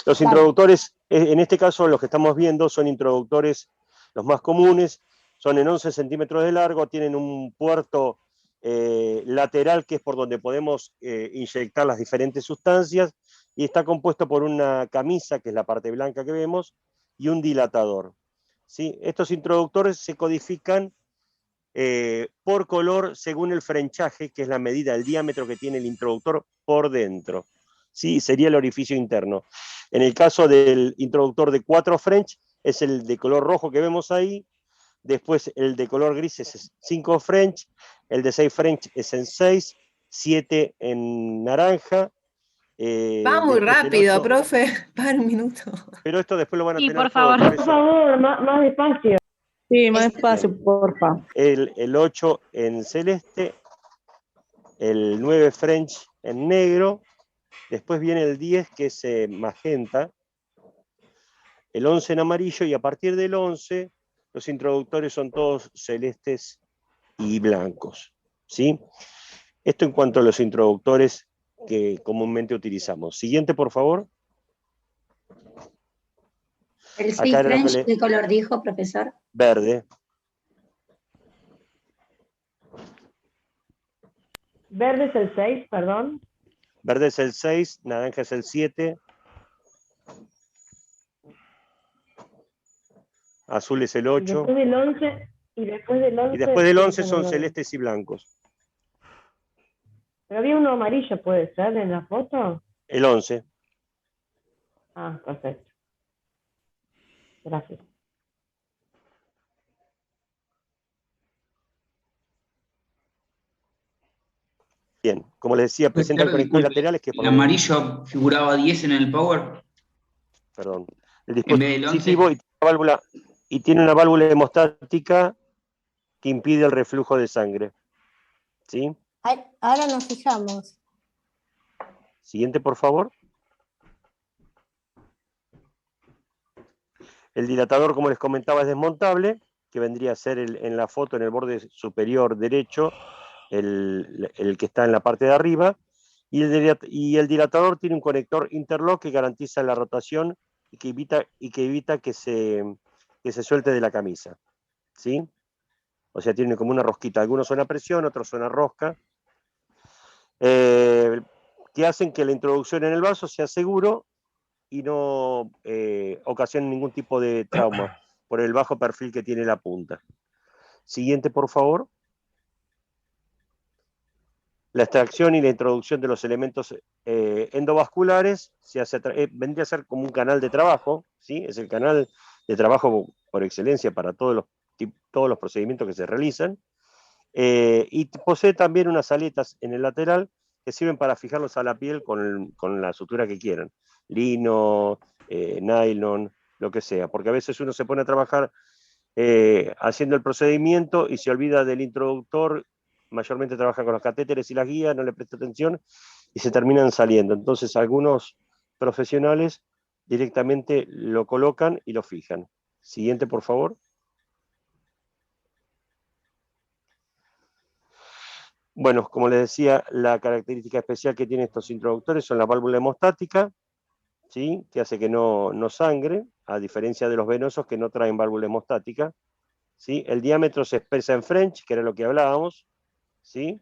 Los Dale. introductores, en este caso los que estamos viendo, son introductores los más comunes, son en 11 centímetros de largo, tienen un puerto lateral que es por donde podemos inyectar las diferentes sustancias, y está compuesto por una camisa, que es la parte blanca que vemos, y un dilatador. ¿Sí? Estos introductores se codifican por color según el frenchaje, que es la medida del diámetro que tiene el introductor por dentro. ¿Sí? Sería el orificio interno. En el caso del introductor de 4 French, es el de color rojo que vemos ahí. Después el de color gris es 5 French, el de 6 French es en 6, 7 en naranja. Va muy después el rápido, 8, profe. Para un minuto. pero esto después lo van a Sí, tener por todo, favor. por Por favor, más despacio. Sí, más Bien. despacio, porfa. El 8 en celeste, el 9 French en negro, después viene el 10 que es magenta, el 11 en amarillo, y a partir del 11 los introductores son todos celestes y blancos. ¿Sí? Esto en cuanto a los introductores que comúnmente utilizamos. Siguiente, por favor. ¿El Acá Six era lo que French qué color dijo, profesor? Verde. Verde es el 6, perdón. Verde es el 6, naranja es el 7, azul es el 8, Después del 11, y después del 11. y después del 11 ¿cómo son lo ven? celestes y blancos. Pero había uno amarillo, ¿puede ser, en la foto? El 11. Ah, perfecto. Gracias. Bien, como les decía, presentan Claro, conectores disculpe, laterales que por el amarillo figuraba 10 en el power perdón, el en vez del 11. dispositivo y tiene una válvula hemostática que impide el reflujo de sangre. ¿Sí? Ahora nos fijamos. Siguiente, por favor. El dilatador, como les comentaba, es desmontable, que vendría a ser en la foto en el borde superior derecho, el que está en la parte de arriba, y el dilatador tiene un conector interlock que garantiza la rotación y que evita que se suelte de la camisa. ¿Sí? O sea, tiene como una rosquita. Algunos son a presión, otros son a rosca, que hacen que la introducción en el vaso sea seguro y no ocasione ningún tipo de trauma por el bajo perfil que tiene la punta. Siguiente, por favor. La extracción y la introducción de los elementos endovasculares vendría a ser como un canal de trabajo, ¿sí? Es el canal de trabajo por excelencia para todos los procedimientos que se realizan, y posee también unas aletas en el lateral que sirven para fijarlos a la piel con la sutura que quieran, lino, nylon, lo que sea, porque a veces uno se pone a trabajar haciendo el procedimiento y se olvida del introductor. Mayormente trabaja con los catéteres y las guías, no le presta atención y se terminan saliendo. Entonces algunos profesionales directamente lo colocan y lo fijan. Siguiente, por favor. Bueno, como les decía, la característica especial que tienen estos introductores son la válvula hemostática, ¿sí? Que hace que no sangre, a diferencia de los venosos que no traen válvula hemostática, ¿sí? El diámetro se expresa en French, que era lo que hablábamos, ¿sí?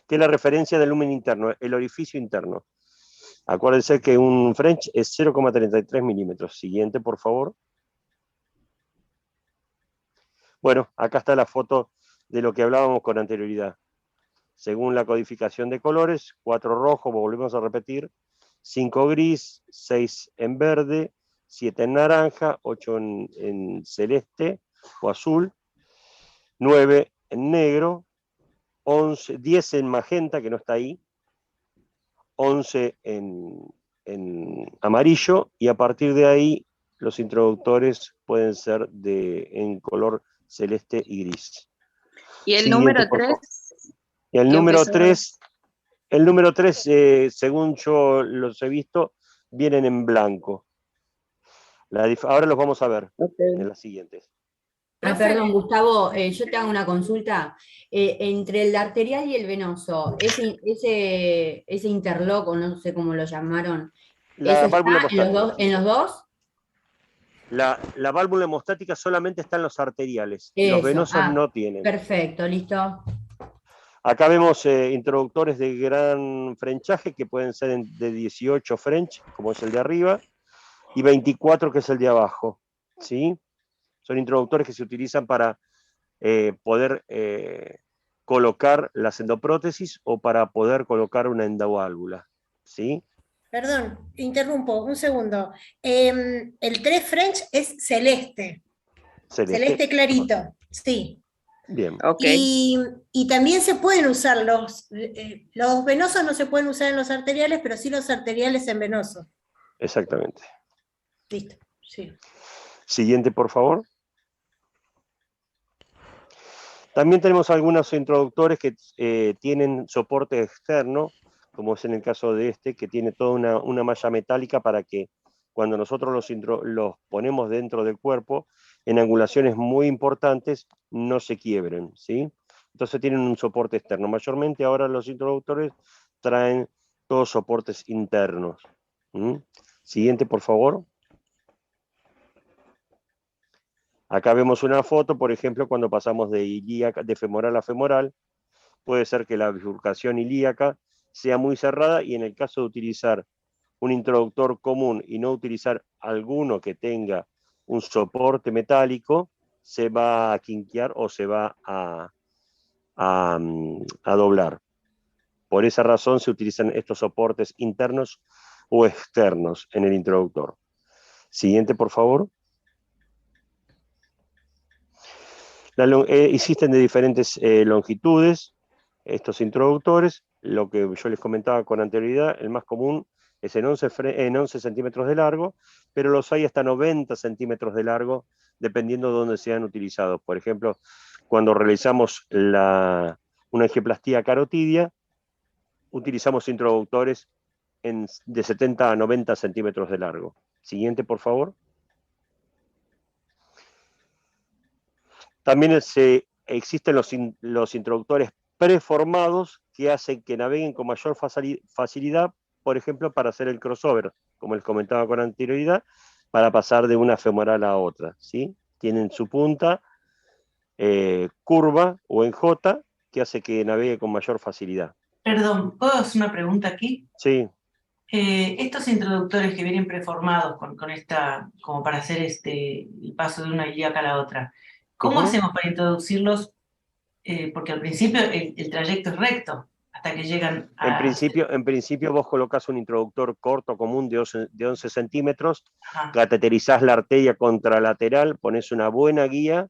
Que es la referencia del lumen interno, el orificio interno. Acuérdense que un French es 0,33 milímetros. Siguiente, por favor. Bueno, acá está la foto de lo que hablábamos con anterioridad. Según la codificación de colores, 4 rojo, volvemos a repetir, 5 gris, 6 en verde, 7 en naranja, 8 en celeste o azul, 9 en negro, 10 en magenta, que no está ahí, 11 en amarillo, y a partir de ahí los introductores pueden ser en color celeste y gris. Y el Siguiente, número por 3. favor. Y el número 3, según yo los he visto, vienen en blanco. Ahora los vamos a ver en las siguientes. Perdón, Gustavo, yo te hago una consulta. Entre el arterial y el venoso, ese interlock, o no sé cómo lo llamaron, La ¿eso válvula está hemostática. en los dos? La válvula hemostática solamente está en los arteriales. Los Eso, venosos no tienen. Perfecto, listo. Acá vemos introductores de gran frenchaje que pueden ser de 18 French, como es el de arriba, y 24, que es el de abajo. ¿Sí? Son introductores que se utilizan para poder colocar las endoprótesis o para poder colocar una endoválvula. ¿Sí? Perdón, interrumpo, un segundo. El 3 French es celeste. Celeste clarito, sí. Bien. Okay. Y también se pueden usar los venosos, no se pueden usar en los arteriales, pero sí los arteriales en venosos. Exactamente. Listo, sí. Siguiente, por favor. También tenemos algunos introductores que tienen soporte externo, como es en el caso de este, que tiene toda una malla metálica para que cuando nosotros los ponemos dentro del cuerpo, en angulaciones muy importantes, no se quiebren, ¿sí? Entonces tienen un soporte externo. Mayormente ahora los introductores traen todos soportes internos. Siguiente, por favor. Acá vemos una foto, por ejemplo, cuando pasamos de femoral a femoral. Puede ser que la bifurcación ilíaca sea muy cerrada, y en el caso de utilizar un introductor común y no utilizar alguno que tenga un soporte metálico, se va a quinquear o se va a doblar. Por esa razón se utilizan estos soportes internos o externos en el introductor. Siguiente, por favor. Existen de diferentes longitudes estos introductores. Lo que yo les comentaba con anterioridad, el más común es en 11 centímetros de largo, pero los hay hasta 90 centímetros de largo, dependiendo de dónde sean utilizados. Por ejemplo, cuando realizamos una angioplastía carotidia, utilizamos introductores de 70 a 90 centímetros de largo. Siguiente, por favor. También existen los introductores preformados que hacen que naveguen con mayor facilidad, por ejemplo, para hacer el crossover, como les comentaba con anterioridad, para pasar de una femoral a otra, ¿sí? Tienen su punta curva o en J, que hace que navegue con mayor facilidad. Perdón, ¿puedo hacer una pregunta aquí? Sí. Estos introductores que vienen preformados con esta, como para hacer el paso de una ilíaca a la otra, ¿cómo hacemos para introducirlos? Porque al principio el trayecto es recto, hasta que llegan a... En principio vos colocás un introductor corto común de 11 centímetros, cateterizás la arteria contralateral, pones una buena guía,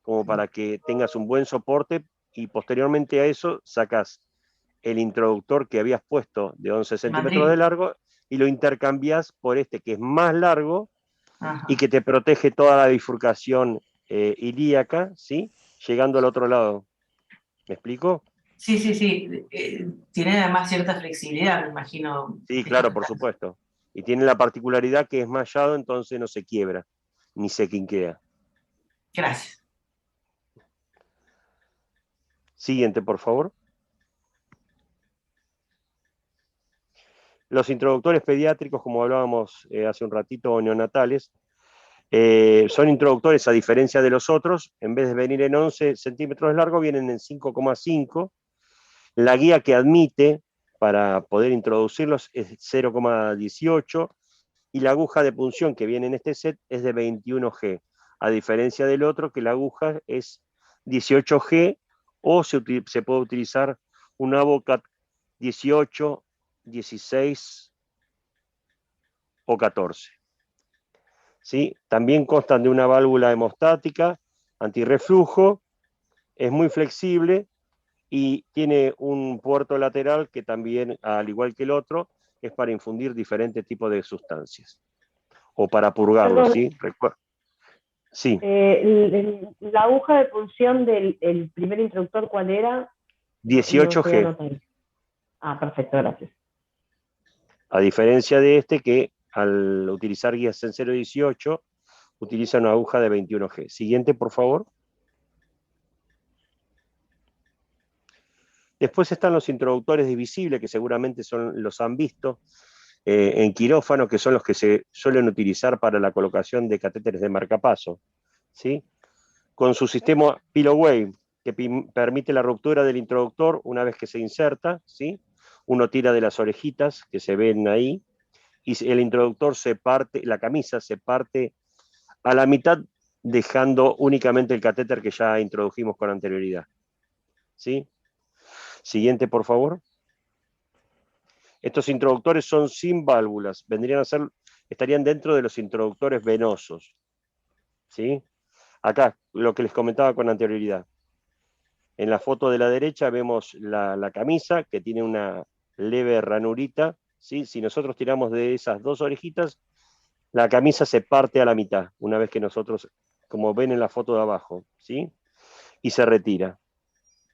como para que tengas un buen soporte, y posteriormente a eso sacás el introductor que habías puesto de 11 centímetros de largo y lo intercambiás por este que es más largo y que te protege toda la bifurcación ilíaca, ¿sí? Llegando al otro lado. ¿Me explico? Sí, sí, sí. Tiene además cierta flexibilidad, me imagino. Sí, claro, por supuesto. Y tiene la particularidad que es mallado, entonces no se quiebra, ni se quinquea. Gracias. Siguiente, por favor. Los introductores pediátricos, como hablábamos hace un ratito, o neonatales, son introductores, a diferencia de los otros, en vez de venir en 11 centímetros de largo, vienen en 5,5. La guía que admite para poder introducirlos es 0,18 y la aguja de punción que viene en este set es de 21G, a diferencia del otro que la aguja es 18G o se puede utilizar un Avocat 18, 16 o 14. ¿Sí? También constan de una válvula hemostática, antirreflujo, es muy flexible y tiene un puerto lateral que también, al igual que el otro, es para infundir diferentes tipos de sustancias o para purgarlo, ¿sí? Sí. La aguja de punción del primer introductor, ¿cuál era? 18G. Perfecto, gracias. A diferencia de este que al utilizar guías en 0,18 utiliza una aguja de 21G. Siguiente, por favor. Después están los introductores divisibles, que seguramente los han visto en quirófano, que son los que se suelen utilizar para la colocación de catéteres de marcapaso, ¿sí? Con su sistema Pilloway, que permite la ruptura del introductor una vez que se inserta, ¿sí? Uno tira de las orejitas que se ven ahí, y el introductor se parte, la camisa se parte a la mitad, dejando únicamente el catéter que ya introdujimos con anterioridad, ¿sí? Siguiente, por favor. Estos introductores son sin válvulas, estarían dentro de los introductores venosos, ¿sí? Acá, lo que les comentaba con anterioridad. En la foto de la derecha vemos la camisa, que tiene una leve ranurita, ¿sí? Si nosotros tiramos de esas dos orejitas, la camisa se parte a la mitad, una vez que nosotros, como ven en la foto de abajo, ¿sí? Y se retira.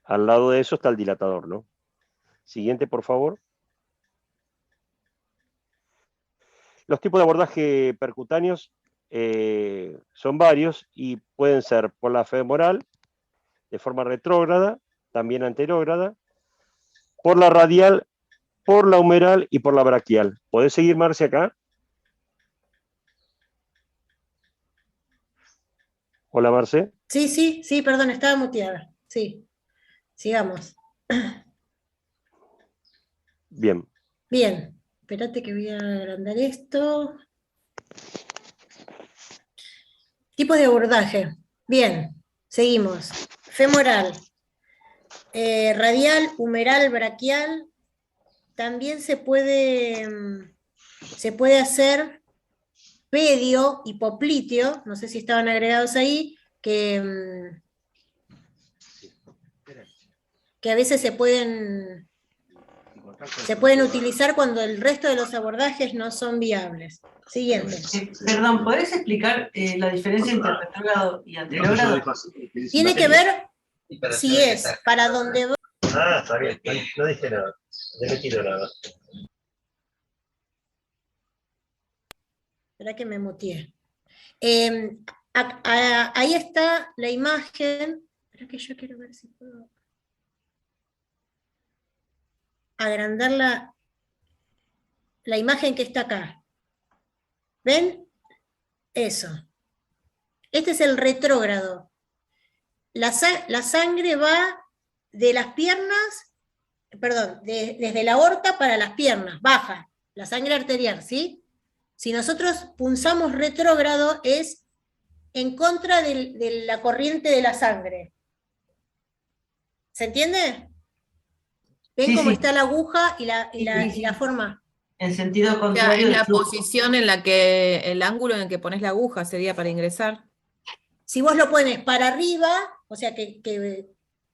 Al lado de eso está el dilatador, ¿no? Siguiente, por favor. Los tipos de abordaje percutáneos son varios y pueden ser por la femoral, de forma retrógrada, también anterógrada, por la radial, por la humeral y por la braquial. ¿Podés seguir, Marcia, acá? Hola, Marce. Sí, perdón, estaba muteada. Sí, sigamos. Bien. Bien, espérate que voy a agrandar esto. Tipos de abordaje. Bien, seguimos. Femoral, radial, humeral, braquial. También se puede hacer pedio y popliteo, no sé si estaban agregados ahí, que a veces se pueden utilizar cuando el resto de los abordajes no son viables. Siguiente. Perdón, ¿podés explicar la diferencia entre retrógrado y anterógrado? Tiene que ver Si es para donde va. Ah, está bien, no dije nada. No he metido nada. Espera que me muteé. Ahí está la imagen. Espera que yo quiero ver si puedo agrandar la imagen que está acá. ¿Ven? Eso. Este es el retrógrado. La sangre va de las piernas, perdón, desde la aorta para las piernas, baja, la sangre arterial, ¿sí? Si nosotros punzamos retrógrado es en contra de la corriente de la sangre. ¿Se entiende? ¿Ven Sí, cómo sí. está la aguja y la forma? En sentido O sea, contrario es del la flujo. posición en la que, el ángulo en el que pones la aguja sería para ingresar. Si vos lo pones para arriba, o sea que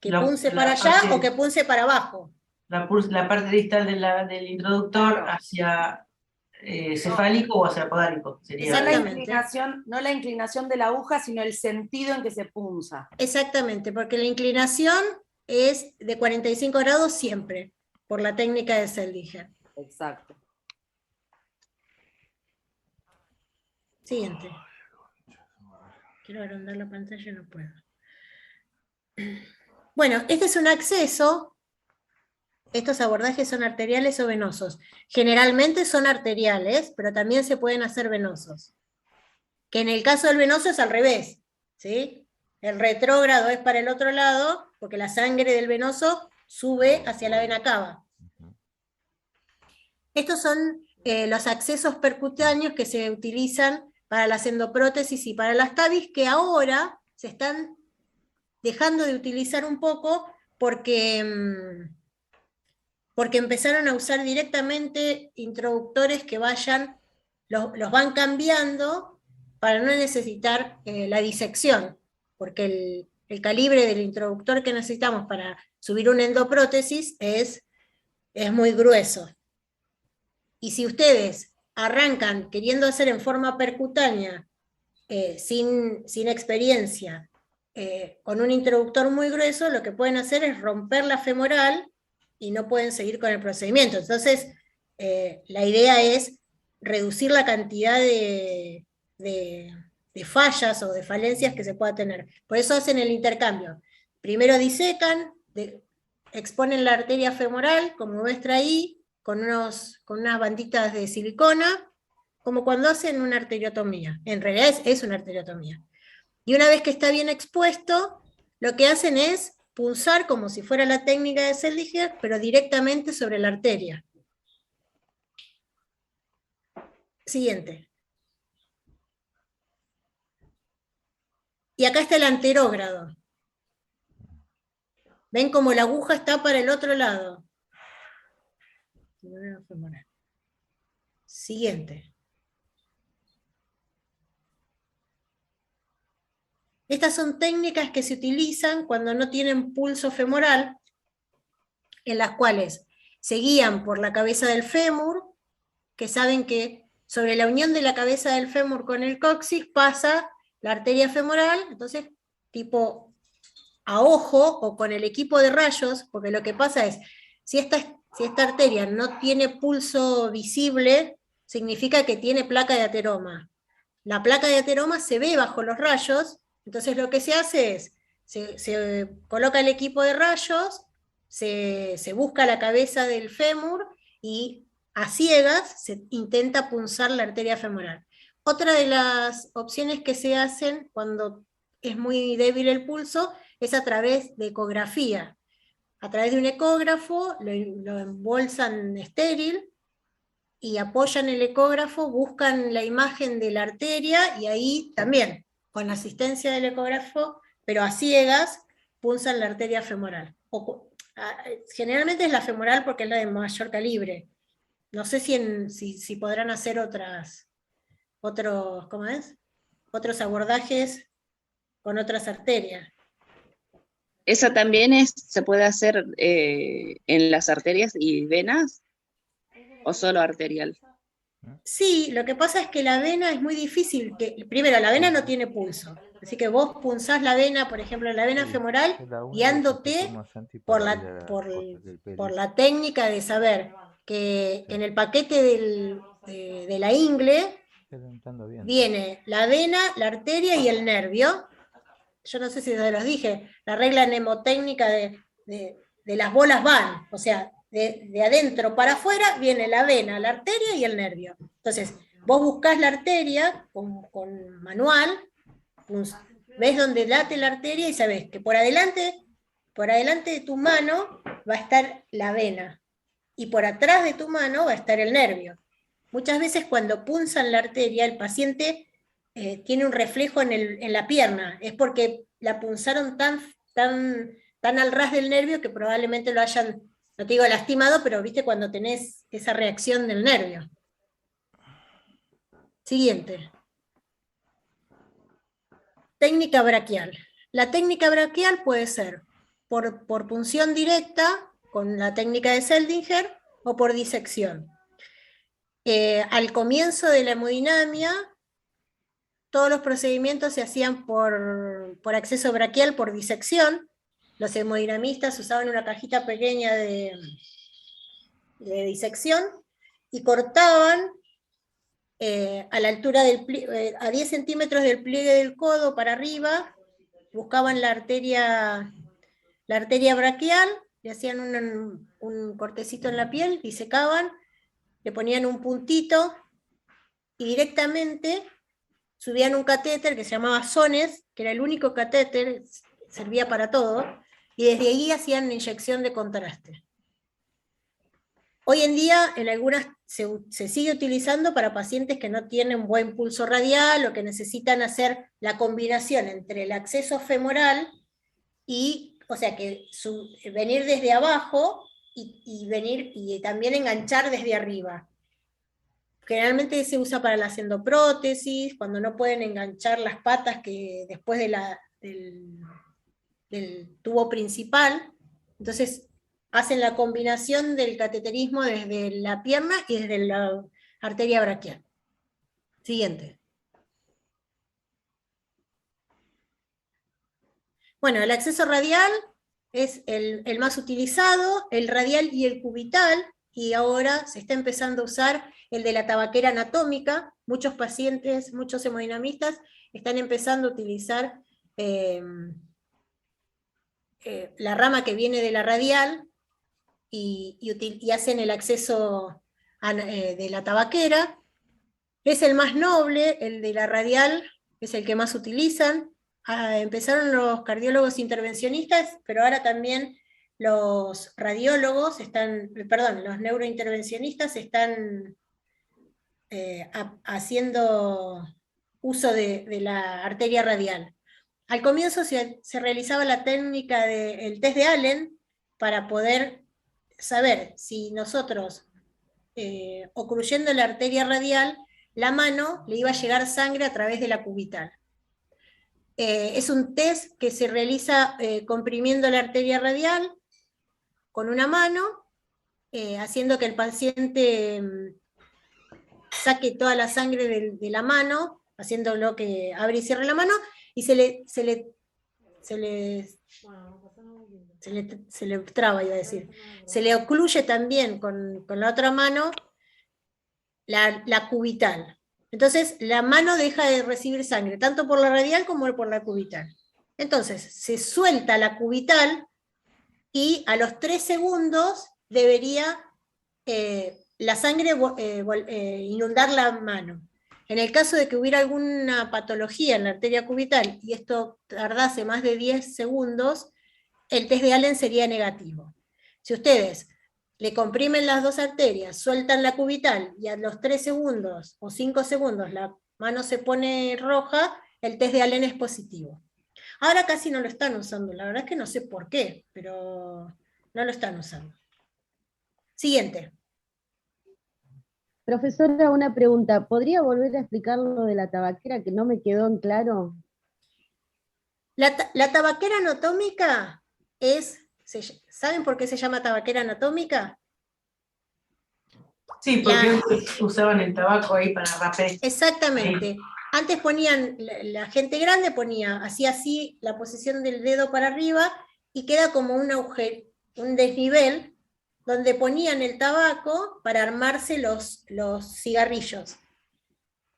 punce para allá parte- o que punce para abajo. La parte distal del introductor hacia cefálico o hacia podálico. Sería. No la inclinación de la aguja, sino el sentido en que se punza. Exactamente, porque la inclinación es de 45 grados siempre, por la técnica de Seldinger. Exacto. Siguiente. Quiero agrandar la pantalla, no puedo. Bueno, este es un acceso. Estos abordajes son arteriales o venosos. Generalmente son arteriales, pero también se pueden hacer venosos. Que en el caso del venoso es al revés, ¿sí? El retrógrado es para el otro lado, porque la sangre del venoso sube hacia la vena cava. Estos son los accesos percutáneos que se utilizan para las endoprótesis y para las TAVIs, que ahora se están dejando de utilizar un poco porque empezaron a usar directamente introductores que los van cambiando para no necesitar la disección, porque el calibre del introductor que necesitamos para subir una endoprótesis es muy grueso. Y si ustedes arrancan queriendo hacer en forma percutánea, sin experiencia, con un introductor muy grueso, lo que pueden hacer es romper la femoral y no pueden seguir con el procedimiento. Entonces, la idea es reducir la cantidad de fallas o de falencias que se pueda tener. Por eso hacen el intercambio. Primero disecan, exponen la arteria femoral, como muestra ahí, con unas banditas de silicona, como cuando hacen una arteriotomía. En realidad es una arteriotomía. Y una vez que está bien expuesto, lo que hacen es punzar como si fuera la técnica de Seldinger, pero directamente sobre la arteria. Siguiente. Y acá está el anterógrado. ¿Ven cómo la aguja está para el otro lado? Siguiente. Estas son técnicas que se utilizan cuando no tienen pulso femoral, en las cuales se guían por la cabeza del fémur, que saben que sobre la unión de la cabeza del fémur con el coxis pasa la arteria femoral, entonces tipo a ojo o con el equipo de rayos, porque lo que pasa es, si esta arteria no tiene pulso visible, significa que tiene placa de ateroma. La placa de ateroma se ve bajo los rayos, entonces lo que se hace es, se coloca el equipo de rayos, se busca la cabeza del fémur y a ciegas se intenta punzar la arteria femoral. Otra de las opciones que se hacen cuando es muy débil el pulso es a través de ecografía. A través de un ecógrafo lo embolsan estéril y apoyan el ecógrafo, buscan la imagen de la arteria y ahí también, con la asistencia del ecógrafo, pero a ciegas, punzan la arteria femoral. Generalmente es la femoral porque es la de mayor calibre. No sé si podrán hacer otros abordajes con otras arterias. ¿Esa también se puede hacer en las arterias y venas? ¿O solo arterial? Sí, lo que pasa es que la vena es muy difícil. Primero, la vena no tiene pulso. Así que vos punzás la vena, por ejemplo, la vena femoral, guiándote por la técnica de saber que en el paquete de la ingle viene la vena, la arteria y el nervio. Yo no sé si se los dije, la regla mnemotécnica de las bolas van, o sea, de adentro para afuera viene la vena, la arteria y el nervio. Entonces, vos buscás la arteria con manual, ves dónde late la arteria y sabés que por adelante de tu mano va a estar la vena y por atrás de tu mano va a estar el nervio. Muchas veces cuando punzan la arteria, el paciente tiene un reflejo en la pierna, es porque la punzaron tan al ras del nervio que probablemente lo hayan, no te digo lastimado, pero viste cuando tenés esa reacción del nervio. Siguiente. Técnica braquial. La técnica braquial puede ser por punción directa, con la técnica de Seldinger, o por disección. Al comienzo de la hemodinamia, todos los procedimientos se hacían por acceso braquial, por disección. Los hemodinamistas usaban una cajita pequeña de disección y cortaban a la altura a 10 centímetros del pliegue del codo para arriba, buscaban la arteria braquial, le hacían un cortecito en la piel, disecaban, le ponían un puntito y directamente subían un catéter que se llamaba Sones, que era el único catéter, servía para todo, y desde ahí hacían inyección de contraste. Hoy en día en algunas se sigue utilizando para pacientes que no tienen buen pulso radial o que necesitan hacer la combinación entre el acceso femoral y, o sea, que venir desde abajo y venir y también enganchar desde arriba. Generalmente se usa para las endoprótesis, cuando no pueden enganchar las patas que después del tubo principal. Entonces hacen la combinación del cateterismo desde la pierna y desde la arteria braquial. Siguiente. Bueno, el acceso radial es el más utilizado, el radial y el cubital, y ahora se está empezando a usar el de la tabaquera anatómica. Muchos pacientes, muchos hemodinamistas están empezando a utilizar la rama que viene de la radial y hacen el acceso de la tabaquera. Es el más noble, el de la radial es el que más utilizan. Empezaron los cardiólogos intervencionistas, pero ahora también los radiólogos los neurointervencionistas están haciendo uso de la arteria radial. Al comienzo se realizaba la técnica del test de Allen para poder saber si nosotros, ocluyendo la arteria radial, la mano le iba a llegar sangre a través de la cubital. Es un test que se realiza comprimiendo la arteria radial con una mano, haciendo que el paciente saque toda la sangre de la mano, haciéndolo que abre y cierre la mano, y se le traba, iba a decir. Se le ocluye también con la otra mano la cubital. Entonces la mano deja de recibir sangre, tanto por la radial como por la cubital. Entonces se suelta la cubital y a los 3 segundos debería la sangre inundar la mano. En el caso de que hubiera alguna patología en la arteria cubital y esto tardase más de 10 segundos, el test de Allen sería negativo. Si ustedes le comprimen las dos arterias, sueltan la cubital y a los 3 segundos o 5 segundos la mano se pone roja, el test de Allen es positivo. Ahora casi no lo están usando, la verdad es que no sé por qué, pero no lo están usando. Siguiente. Profesora, una pregunta. ¿Podría volver a explicar lo de la tabaquera que no me quedó en claro? La tabaquera anatómica ¿saben por qué se llama tabaquera anatómica? Sí, porque usaban el tabaco ahí para rapear. Exactamente. Antes ponían, la gente grande hacía así la posición del dedo para arriba y queda como un desnivel donde ponían el tabaco para armarse los cigarrillos.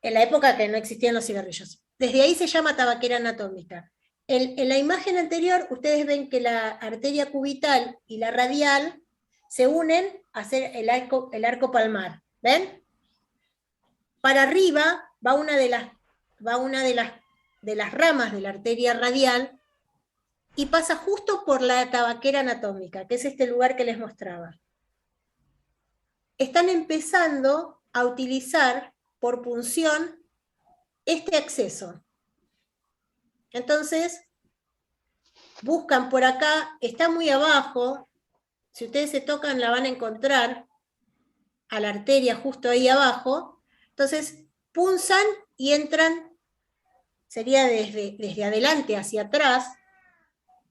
En la época que no existían los cigarrillos. Desde ahí se llama tabaquera anatómica. En la imagen anterior, ustedes ven que la arteria cubital y la radial se unen a hacer el arco palmar. ¿Ven? Para arriba va una de las ramas de la arteria radial y pasa justo por la tabaquera anatómica, que es este lugar que les mostraba. Están empezando a utilizar por punción este acceso. Entonces, buscan por acá, está muy abajo, si ustedes se tocan la van a encontrar a la arteria justo ahí abajo, entonces punzan y entran, sería desde adelante hacia atrás,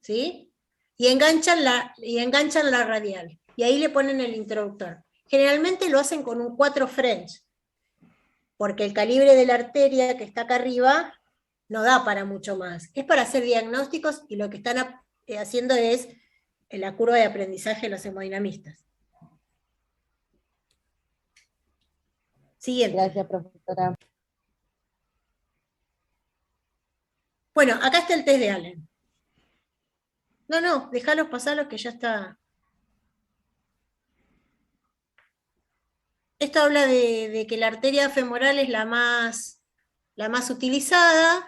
¿sí? Y enganchan la radial, y ahí le ponen el introductor. Generalmente lo hacen con un 4 French, porque el calibre de la arteria que está acá arriba no da para mucho más. Es para hacer diagnósticos y lo que están haciendo es la curva de aprendizaje de los hemodinamistas. Siguiente. Gracias, profesora. Bueno, acá está el test de Allen. No, déjalos pasarlos que ya está. Esto habla de que la arteria femoral es la más utilizada.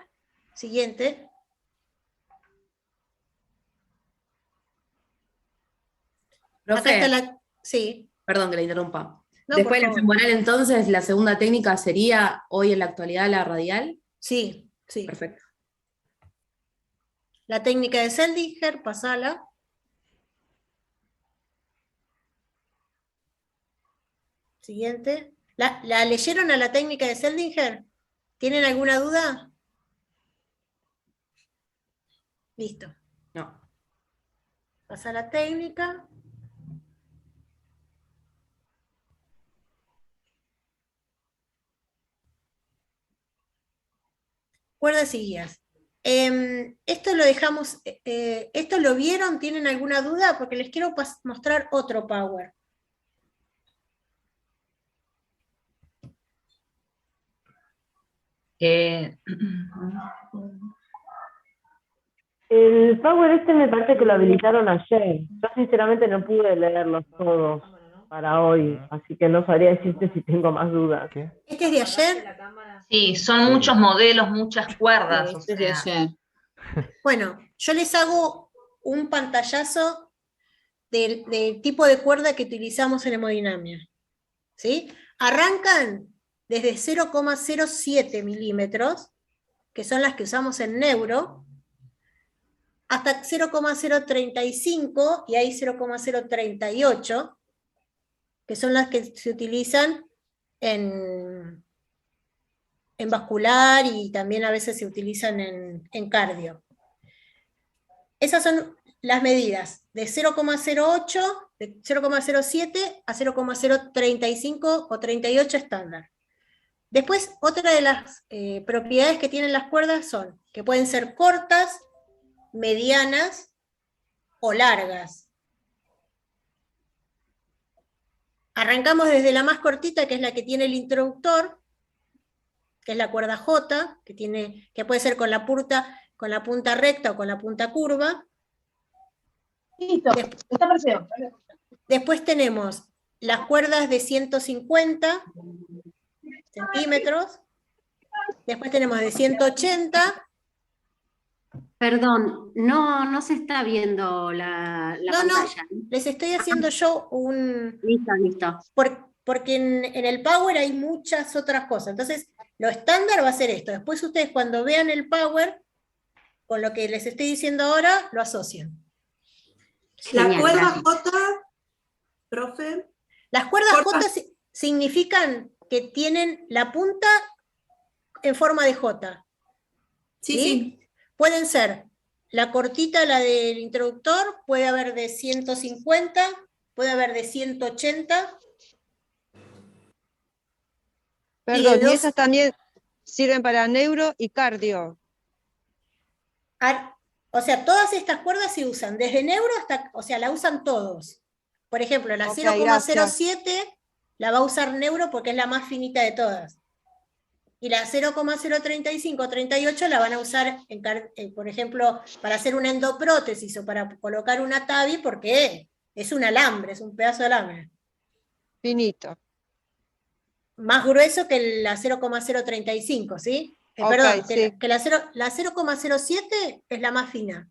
Siguiente. Profe, Acá está la... Sí. perdón que la interrumpa. No, Después por de la favor. femoral, entonces, la segunda técnica sería hoy en la actualidad la radial. Sí. Perfecto. La técnica de Seldinger, pasala. Siguiente. ¿La leyeron a la técnica de Seldinger? ¿Tienen alguna duda? Listo. No. Pasa la técnica. Cuerdas y guías. Esto lo dejamos, ¿esto lo vieron? ¿Tienen alguna duda? Porque les quiero mostrar otro power. El Power este me parece que lo habilitaron ayer. Yo sinceramente no pude leerlos todos para hoy, así que no sabría decirte si tengo más dudas. ¿Este es de ayer? Sí, son muchos modelos, muchas cuerdas. Sí, o este es de sea. ayer. Bueno, yo les hago un pantallazo del tipo de cuerda que utilizamos en hemodinamia. ¿Sí? Arrancan desde 0,07 milímetros, que son las que usamos en neuro, hasta 0,035 y hay 0,038, que son las que se utilizan en vascular y también a veces se utilizan en cardio. Esas son las medidas de 0,08, de 0,07 a 0,035 o 38 estándar. Después, otra de las propiedades que tienen las cuerdas son que pueden ser cortas, medianas o largas. Arrancamos desde la más cortita, que es la que tiene el introductor, que es la cuerda J, que puede ser con la punta recta o con la punta curva. Listo, está perfecto. Después tenemos las cuerdas de 150 centímetros. Después tenemos de 180. Perdón, no se está viendo la pantalla. No, les estoy haciendo yo un... Listo. Porque en el Power hay muchas otras cosas. Entonces, lo estándar va a ser esto. Después ustedes cuando vean el Power, con lo que les estoy diciendo ahora, lo asocian. La cuerda J, profe. Las cuerdas J significan que tienen la punta en forma de J. Sí. Pueden ser la cortita, la del introductor, puede haber de 150, puede haber de 180. Perdón, y esas también sirven para neuro y cardio. O sea, todas estas cuerdas se usan, desde neuro hasta, o sea, la usan todos. Por ejemplo, la Ok, 0,07 la va a usar neuro porque es la más finita de todas. Y la 0,035, 38 la van a usar, por ejemplo, para hacer una endoprótesis o para colocar una TAVI porque es un alambre, es un pedazo de alambre. Finito. Más grueso que la 0,035, ¿sí? Ok, Perdón, sí. que la 0,07 es la más fina.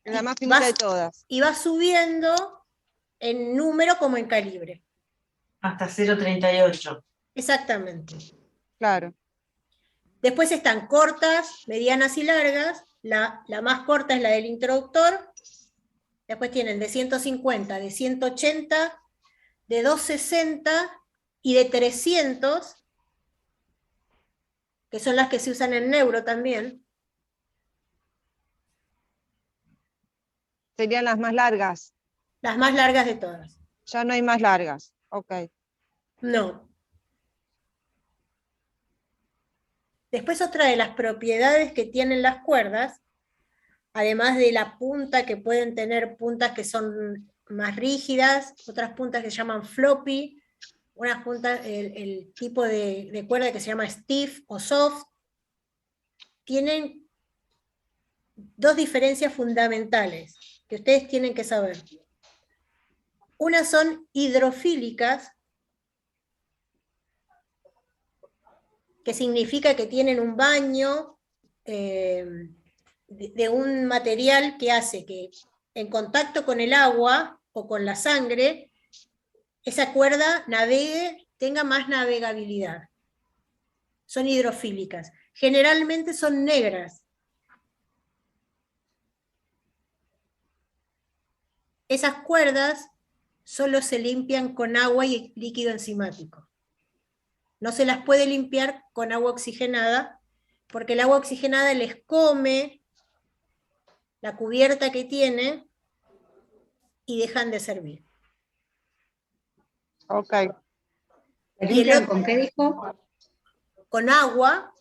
La más finita de todas. Y va subiendo en número como en calibre. Hasta 0,38. Exactamente. Claro. Después están cortas, medianas y largas. La más corta es la del introductor. Después tienen de 150, de 180, de 260 y de 300, que son las que se usan en neuro también. Serían las más largas. Las más largas de todas. Ya no hay más largas. Ok. No. Después otra de las propiedades que tienen las cuerdas, además de la punta, que pueden tener puntas que son más rígidas, otras puntas que se llaman floppy, unas puntas, el tipo de cuerda que se llama stiff o soft, tienen dos diferencias fundamentales que ustedes tienen que saber. Unas son hidrofílicas, que significa que tienen un baño de un material que hace que en contacto con el agua o con la sangre, esa cuerda navegue, tenga más navegabilidad. Son hidrofílicas. Generalmente son negras. Esas cuerdas solo se limpian con agua y líquido enzimático. No se las puede limpiar con agua oxigenada, porque el agua oxigenada les come la cubierta que tiene y dejan de servir. Ok. ¿Con qué dijo? Con agua,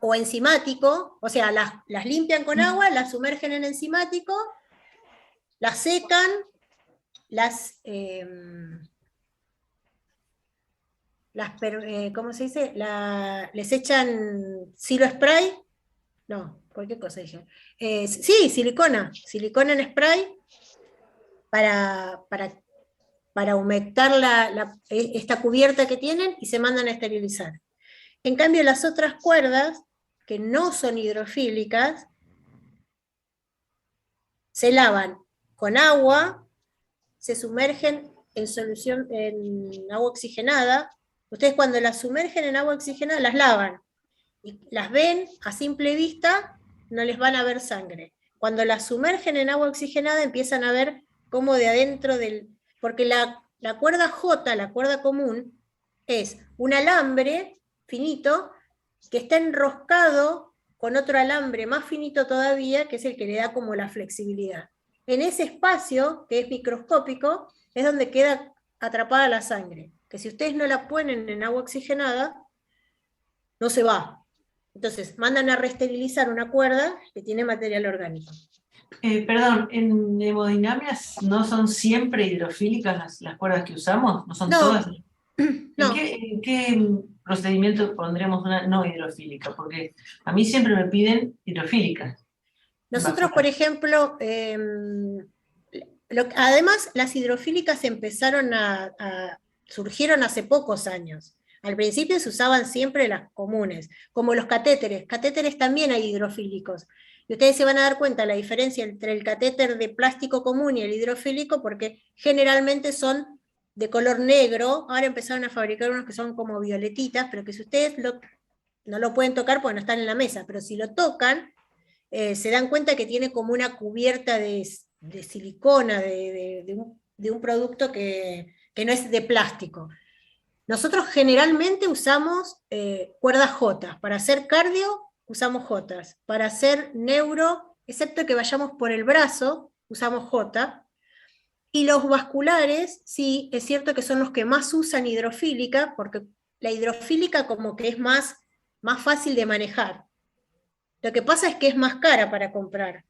o enzimático, o sea, las limpian con agua, las sumergen en enzimático, las secan, ¿cómo se dice? Les echan silo spray, no, cualquier cosa dije. Sí, silicona en spray para humectar esta cubierta que tienen y se mandan a esterilizar. En cambio, las otras cuerdas, que no son hidrofílicas, se lavan con agua, se sumergen en agua oxigenada. Ustedes cuando las sumergen en agua oxigenada las lavan y las ven a simple vista, no les van a ver sangre. Cuando las sumergen en agua oxigenada empiezan a ver cómo de adentro porque la cuerda J, la cuerda común, es un alambre finito que está enroscado con otro alambre más finito todavía, que es el que le da como la flexibilidad. En ese espacio, que es microscópico, es donde queda atrapada la sangre, que si ustedes no la ponen en agua oxigenada, no se va. Entonces, mandan a reesterilizar una cuerda que tiene material orgánico. Perdón, ¿en hemodinamias no son siempre hidrofílicas las cuerdas que usamos? ¿No son No. todas? No. ¿En qué procedimiento pondremos una no hidrofílica? Porque a mí siempre me piden hidrofílicas. Nosotros, por ejemplo, además las hidrofílicas surgieron hace pocos años. Al principio se usaban siempre las comunes, como los catéteres. Catéteres también hay hidrofílicos. Y ustedes se van a dar cuenta la diferencia entre el catéter de plástico común y el hidrofílico, porque generalmente son de color negro. Ahora empezaron a fabricar unos que son como violetitas, pero que si ustedes no lo pueden tocar porque no están en la mesa, pero si lo tocan, se dan cuenta que tiene como una cubierta de silicona, de un producto que no es de plástico. Nosotros generalmente usamos cuerdas J. Para hacer cardio usamos J. Para hacer neuro, excepto que vayamos por el brazo, usamos J. Y los vasculares, sí, es cierto que son los que más usan hidrofílica, porque la hidrofílica como que es más fácil de manejar. Lo que pasa es que es más cara para comprar.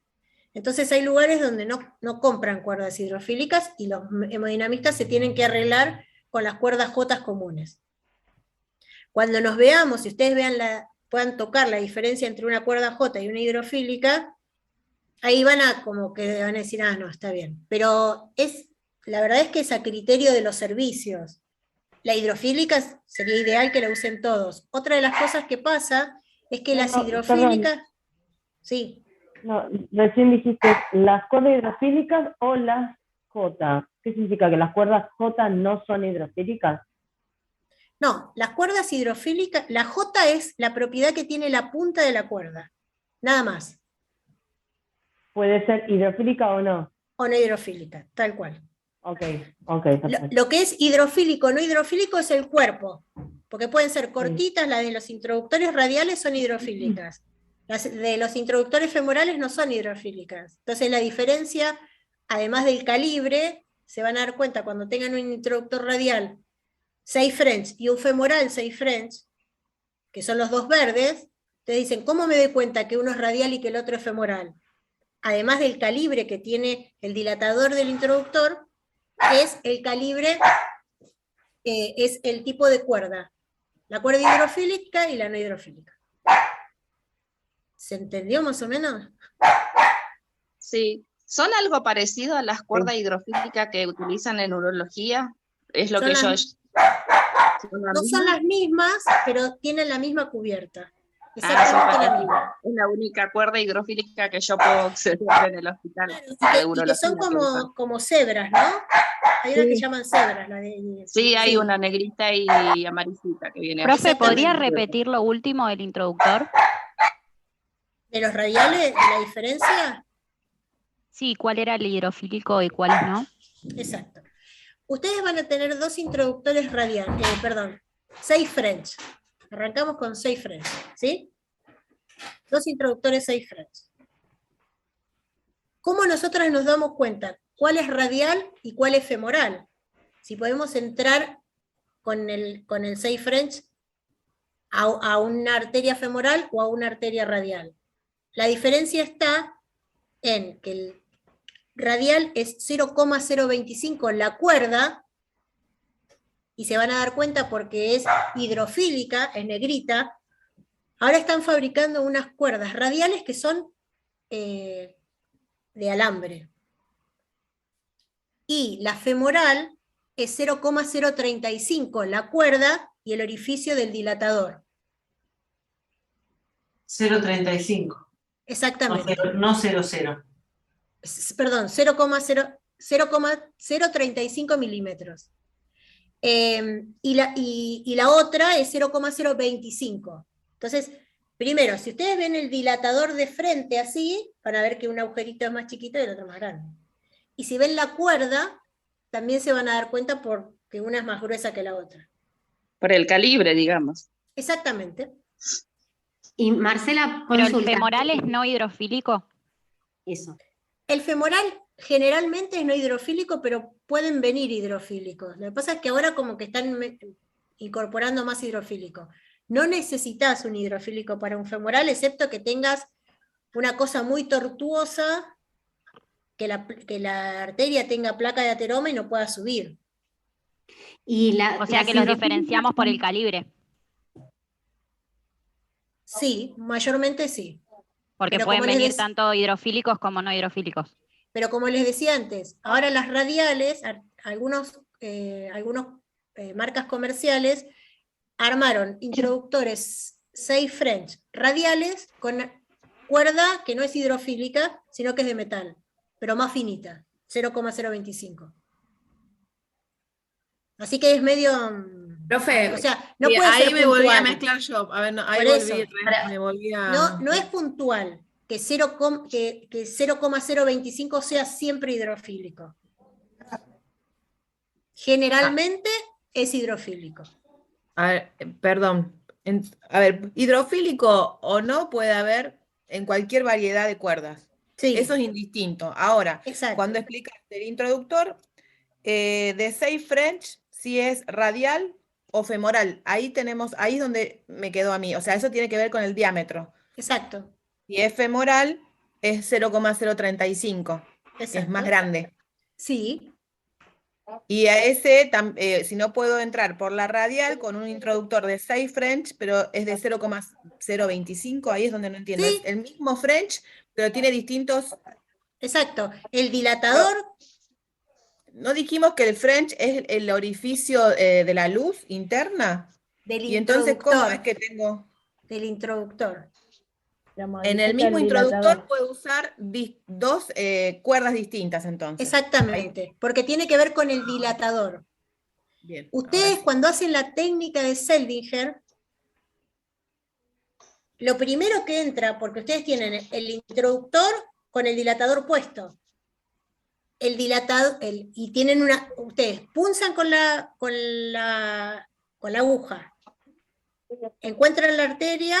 Entonces hay lugares donde no compran cuerdas hidrofílicas y los hemodinamistas se tienen que arreglar con las cuerdas J comunes. Cuando nos veamos, si ustedes puedan tocar la diferencia entre una cuerda J y una hidrofílica, ahí van a decir, no, está bien. Pero la verdad es que es a criterio de los servicios. La hidrofílica sería ideal que la usen todos. Otra de las cosas que pasa es que las hidrofílicas... Sí. No, recién dijiste las cuerdas hidrofílicas o las J. ¿Qué significa? ¿Que las cuerdas J no son hidrofílicas? No, las cuerdas hidrofílicas, la J es la propiedad que tiene la punta de la cuerda, nada más. ¿Puede ser hidrofílica o no? O no hidrofílica, tal cual. Ok, perfecto. Lo que es hidrofílico o no hidrofílico es el cuerpo, porque pueden ser cortitas, las de los introductores radiales son hidrofílicas, las de los introductores femorales no son hidrofílicas. Entonces la diferencia, además del calibre, se van a dar cuenta cuando tengan un introductor radial 6 French y un femoral 6 French, que son los dos verdes, te dicen, ¿cómo me doy cuenta que uno es radial y que el otro es femoral? Además del calibre que tiene el dilatador del introductor, es el calibre, es el tipo de cuerda. La cuerda hidrofílica y la no hidrofílica. ¿Se entendió más o menos? Sí. ¿Son algo parecido a las cuerdas hidrofílicas que utilizan en urología? Es lo que yo... No son las mismas, pero tienen la misma cubierta. Exactamente la misma. Es la única cuerda hidrofílica que yo puedo acceder en el hospital. Y que son como cebras, ¿no? Hay una que llaman cebras. Sí, hay una negrita y amarillita que viene. Profe, ¿podría repetir lo último del introductor? ¿De los radiales? ¿La diferencia? Sí, ¿cuál era el hidrofílico y cuáles no? Exacto. Ustedes van a tener dos introductores radiales, 6 French. Arrancamos con 6 French, ¿sí? Dos introductores 6 French. ¿Cómo nosotros nos damos cuenta cuál es radial y cuál es femoral? Si podemos entrar con el 6 French a una arteria femoral o a una arteria radial. La diferencia está en que el radial es 0,025 la cuerda, y se van a dar cuenta porque es hidrofílica, es negrita. Ahora están fabricando unas cuerdas radiales que son de alambre. Y la femoral es 0,035 la cuerda y el orificio del dilatador. 0,35. Exactamente. No 0,0. Perdón, 0,035 milímetros. Y la otra es 0,025. Entonces, primero, si ustedes ven el dilatador de frente así, van a ver que un agujerito es más chiquito y el otro más grande. Y si ven la cuerda, también se van a dar cuenta porque una es más gruesa que la otra. Por el calibre, digamos. Exactamente. Y Marcela, ¿pero el consulta. femoral es no hidrofílico? Eso. El femoral generalmente es no hidrofílico, pero pueden venir hidrofílicos. Lo que pasa es que ahora como que están incorporando más hidrofílico. No necesitas un hidrofílico para un femoral, excepto que tengas una cosa muy tortuosa, que la arteria tenga placa de ateroma y no pueda subir. O sea que los diferenciamos por el calibre. Sí, mayormente sí. Porque Pero pueden como les venir tanto hidrofílicos como no hidrofílicos. Pero como les decía antes, ahora las radiales, algunos marcas comerciales armaron introductores 6 French radiales con cuerda que no es hidrofílica, sino que es de metal, pero más finita, 0,025. Así que es medio... Profe, o sea, no sí, puede ahí ser me volví a puntual. mezclar yo. A ver, no, ahí Por volví, eso. me volví a... No es puntual que 0,025 sea siempre hidrofílico. Generalmente es hidrofílico. A ver, perdón. A ver, hidrofílico o no puede haber en cualquier variedad de cuerdas. Sí. Eso es indistinto. Ahora, cuando explicaste el introductor, de 6 French, si es radial, o femoral. Ahí es donde me quedó a mí. O sea, eso tiene que ver con el diámetro. Exacto. Si es femoral, es 0,035, que es más grande. Sí. Y a ese, si no puedo entrar por la radial con un introductor de 6 French, pero es de 0,025, ahí es donde no entiendo. Sí. Es el mismo French, pero tiene distintos... Exacto. El dilatador... ¿No dijimos que el French es el orificio de la luz interna? Del y entonces, ¿cómo introductor. es que tengo...? Del introductor. En el mismo introductor puedo usar dos cuerdas distintas, entonces. Exactamente, porque tiene que ver con el dilatador. Bien, ustedes cuando hacen la técnica de Seldinger, lo primero que entra, porque ustedes tienen el introductor con el dilatador puesto. El dilatador, y tienen ustedes punzan con la aguja, encuentran la arteria,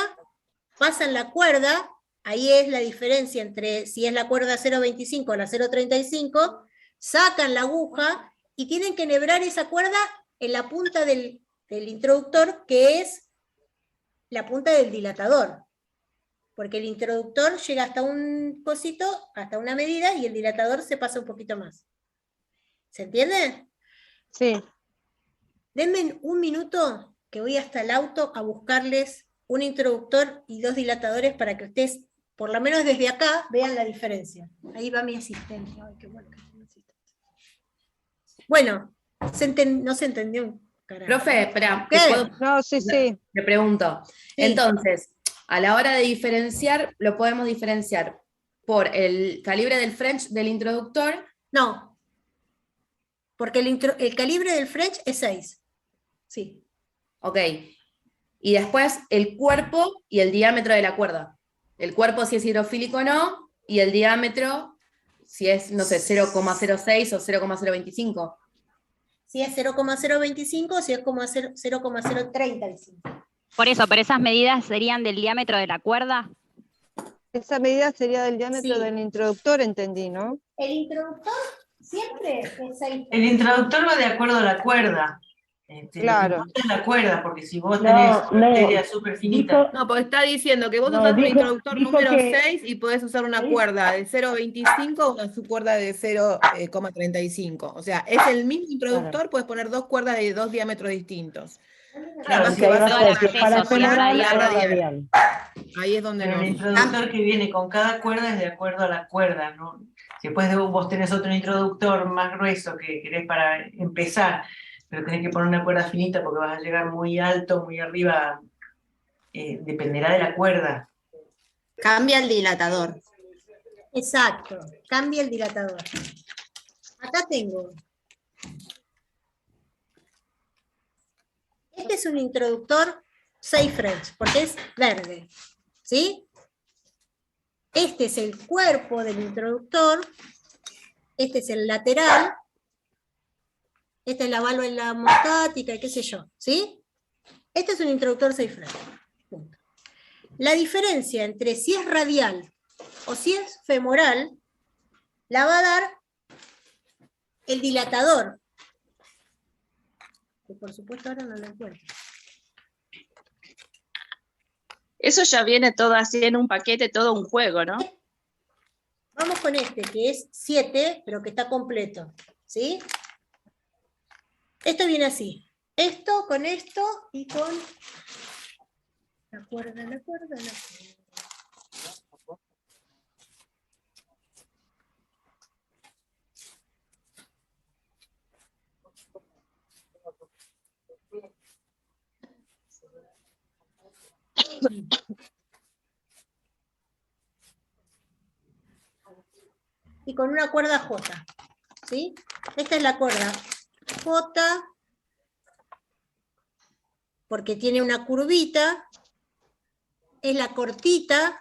pasan la cuerda. Ahí es la diferencia entre si es la cuerda 0,25 o la 0,35, sacan la aguja y tienen que enhebrar esa cuerda en la punta del introductor, que es la punta del dilatador. Porque el introductor llega hasta un cosito, hasta una medida, y el dilatador se pasa un poquito más. ¿Se entiende? Sí. Denme un minuto que voy hasta el auto a buscarles un introductor y 2 dilatadores para que ustedes, por lo menos desde acá, vean la diferencia. Ahí va mi asistente. Ay, qué bueno que es mi asistente. Bueno, no se entendió un carajo. Profe, espera. No, sí. Le pregunto. Sí. Entonces, a la hora de diferenciar, lo podemos diferenciar por el calibre del French del introductor. No, porque el calibre del French es 6. Sí. Ok. Y después el cuerpo y el diámetro de la cuerda. El cuerpo si es hidrofílico o no, y el diámetro si es, no sé, 0,06 o 0,025. Si es 0,025 o si es 0,035. Por eso, pero esas medidas serían del diámetro de la cuerda. Esa medida sería del diámetro Sí. del introductor, entendí, ¿no? El introductor siempre es 6. El introductor va de acuerdo a la cuerda. Claro. La cuerda, porque si vos tenés una arteria súper finita. No, porque está diciendo que vos No, usás un dijo- introductor dijo número que- 6 y podés usar una cuerda de 0,25 o una subcuerda de 0,35. O sea, es el mismo introductor, puedes poner 2 cuerdas de 2 diámetros distintos. Nada más sí, que ahí vas va a a poner ser para femoral la o radial. Ahí es donde Pero no. el introductor que viene con cada cuerda es de acuerdo a la cuerda, ¿no? Si después vos tenés otro introductor más grueso que querés para empezar, pero tenés que poner una cuerda finita porque vas a llegar muy alto, muy arriba, dependerá de la cuerda. Cambia el dilatador. Exacto, cambia el dilatador. Acá tengo. Este es un introductor 6 French, porque es verde. ¿Sí? Este es el cuerpo del introductor. Este es el lateral. Esta es la válvula hemostática y qué sé yo. ¿Sí? Este es un introductor 6 French. Punto. La diferencia entre si es radial o si es femoral la va a dar el dilatador. Que por supuesto ahora no lo encuentro. Eso ya viene todo así en un paquete, todo un juego, ¿no? Vamos con este, que es 7, pero que está completo. ¿Sí? Esto viene así. Esto con esto y con la cuerda, la cuerda, la cuerda. Y con una cuerda J. ¿Sí? Esta es la cuerda J, porque tiene una curvita. Es la cortita,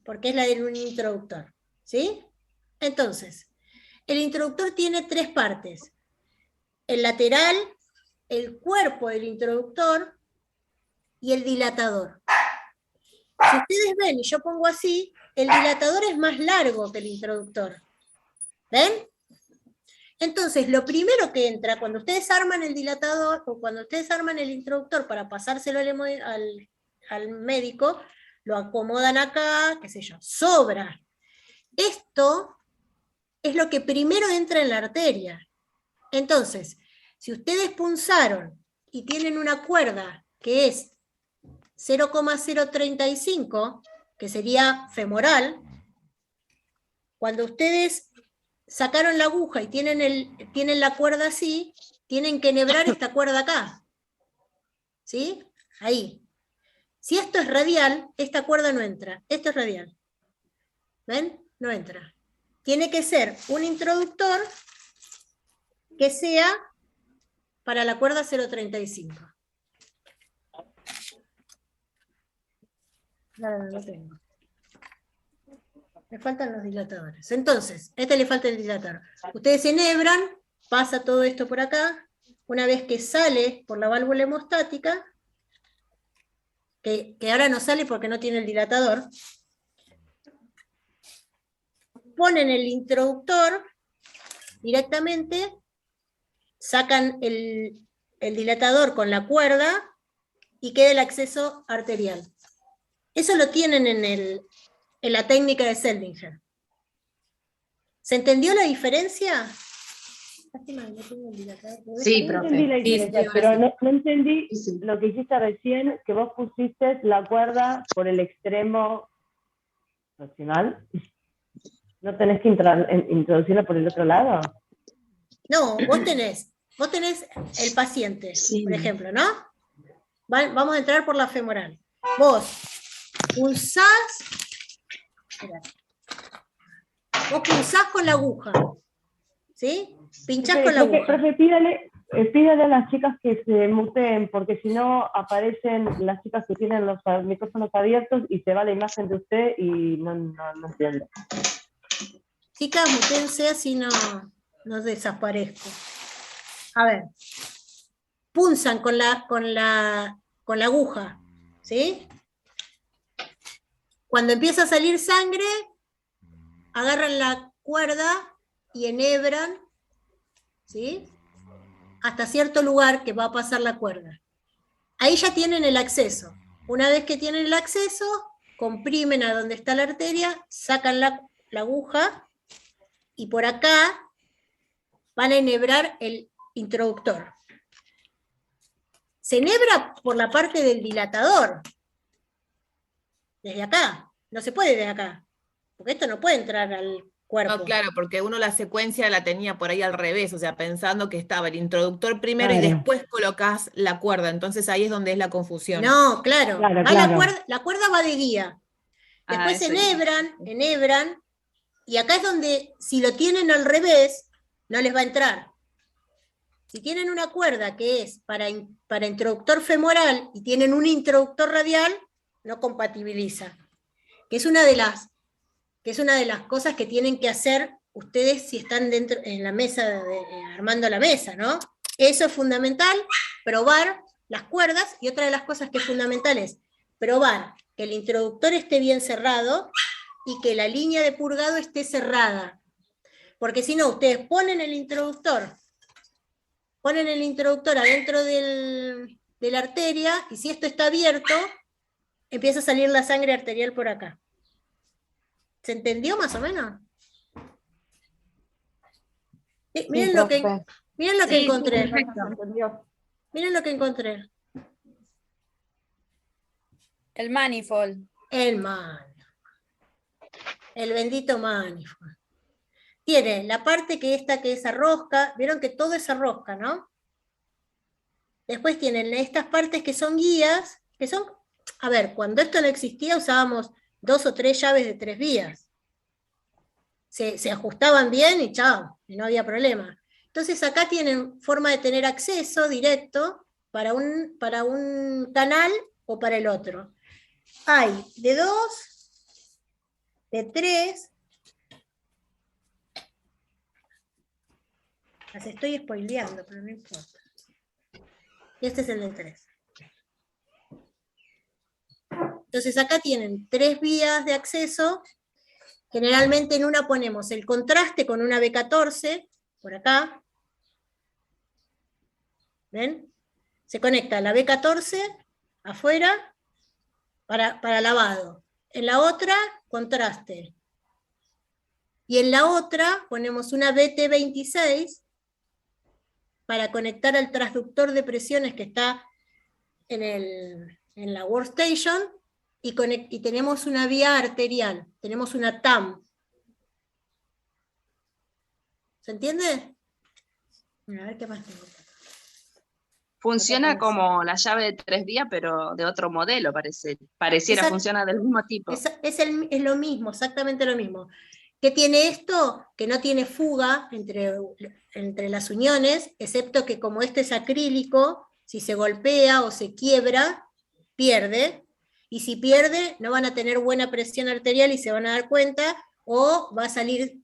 porque es la de un introductor. ¿Sí? Entonces, el introductor tiene 3 partes. El lateral, el cuerpo del introductor y el dilatador. Si ustedes ven, y yo pongo así, el dilatador es más largo que el introductor. ¿Ven? Entonces, lo primero que entra, cuando ustedes arman el dilatador, o cuando ustedes arman el introductor para pasárselo al médico, lo acomodan acá, qué sé yo, sobra. Esto es lo que primero entra en la arteria. Entonces, si ustedes punzaron y tienen una cuerda que es 0,035, que sería femoral, cuando ustedes sacaron la aguja y tienen la cuerda así, tienen que enhebrar esta cuerda acá. ¿Sí? Ahí. Si esto es radial, esta cuerda no entra. Esto es radial. ¿Ven? No entra. Tiene que ser un introductor que sea para la cuerda 0,35. No tengo. Me faltan los dilatadores. Entonces, a este le falta el dilatador. Ustedes enhebran, pasa todo esto por acá. Una vez que sale por la válvula hemostática, que ahora no sale porque no tiene el dilatador, ponen el introductor directamente, sacan el dilatador con la cuerda y queda el acceso arterial. Eso lo tienen en la técnica de Seldinger. ¿Se entendió la diferencia? Sí, No profe. entendí la Sí, diferencia, sí, pero no entendí lo que hiciste recién, que vos pusiste la cuerda por el extremo nacional. ¿No tenés que introducirla por el otro lado? No, vos tenés el paciente, por ejemplo, ¿no? Vamos a entrar por la femoral. Vos pulsás con la aguja, ¿sí? Pinchás con la aguja. Profe, pídale a las chicas que se muteen, porque si no aparecen las chicas que tienen los micrófonos abiertos y se va la imagen de usted y no entiendo. Chicas, mutéense así no desaparezco. A ver. Punzan con la aguja, ¿sí? Cuando empieza a salir sangre, agarran la cuerda y enhebran, ¿sí? Hasta cierto lugar que va a pasar la cuerda. Ahí ya tienen el acceso. Una vez que tienen el acceso, comprimen a donde está la arteria, sacan la aguja y por acá van a enhebrar el introductor. Se enhebra por la parte del dilatador. Desde acá. No se puede desde acá. Porque esto no puede entrar al cuerpo. No, claro, porque uno la secuencia la tenía por ahí al revés, o sea, pensando que estaba el introductor primero y Claro. después colocás la cuerda, entonces ahí es donde es la confusión. No, claro. Claro, Va claro. la cuerda va de guía. Después eso enhebran, y acá es donde, si lo tienen al revés, no les va a entrar. Si tienen una cuerda que es para introductor femoral y tienen un introductor radial, no compatibiliza. Que es una de las cosas que tienen que hacer ustedes si están dentro en la mesa, armando la mesa, ¿no? Eso es fundamental, probar las cuerdas, y otra de las cosas que es fundamental es probar que el introductor esté bien cerrado y que la línea de purgado esté cerrada. Porque si no, ustedes ponen el introductor adentro de la arteria, y si esto está abierto, empieza a salir la sangre arterial por acá. ¿Se entendió más o menos? Miren lo que encontré. Miren lo que encontré. El manifold. El bendito manifold. Tiene la parte que es arrosca. Vieron que todo es arrosca, ¿no? Después tienen estas partes que son guías, que son, a ver, cuando esto no existía usábamos 2 o 3 llaves de 3 vías. Se ajustaban bien y chao, y no había problema. Entonces acá tienen forma de tener acceso directo para un canal o para el otro. Hay de 2, de 3. Las estoy spoileando, pero no importa. Y este es el de 3. Entonces acá tienen 3 vías de acceso. Generalmente en una ponemos el contraste con una B14, por acá. ¿Ven? Se conecta la B14 afuera para lavado. En la otra, contraste. Y en la otra ponemos una BT26 para conectar al transductor de presiones que está en la workstation y tenemos una vía arterial, tenemos una TAM. ¿Se entiende? A ver qué más tengo. Funciona como la llave de 3 vías, pero de otro modelo, pareciera, funciona del mismo tipo. Es lo mismo, exactamente lo mismo. ¿Qué tiene esto? Que no tiene fuga entre las uniones, excepto que como este es acrílico, si se golpea o se quiebra, pierde, y si pierde no van a tener buena presión arterial y se van a dar cuenta, o va a salir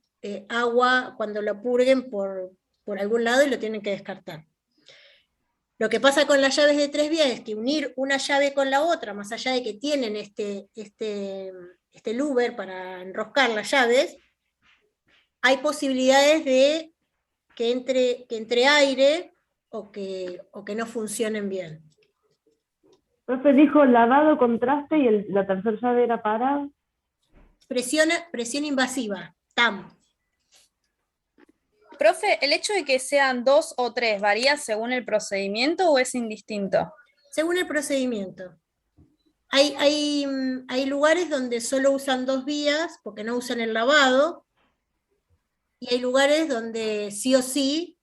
agua cuando lo purguen por algún lado y lo tienen que descartar. Lo que pasa con las llaves de 3 vías es que unir una llave con la otra, más allá de que tienen este louver para enroscar las llaves, hay posibilidades de que entre aire o que no funcionen bien. Profe dijo lavado, contraste y la tercera llave era para... Presión invasiva, TAM. Profe, ¿el hecho de que sean 2 o 3 varía según el procedimiento o es indistinto? Según el procedimiento. Hay lugares donde solo usan 2 vías porque no usan el lavado, y hay lugares donde sí o sí.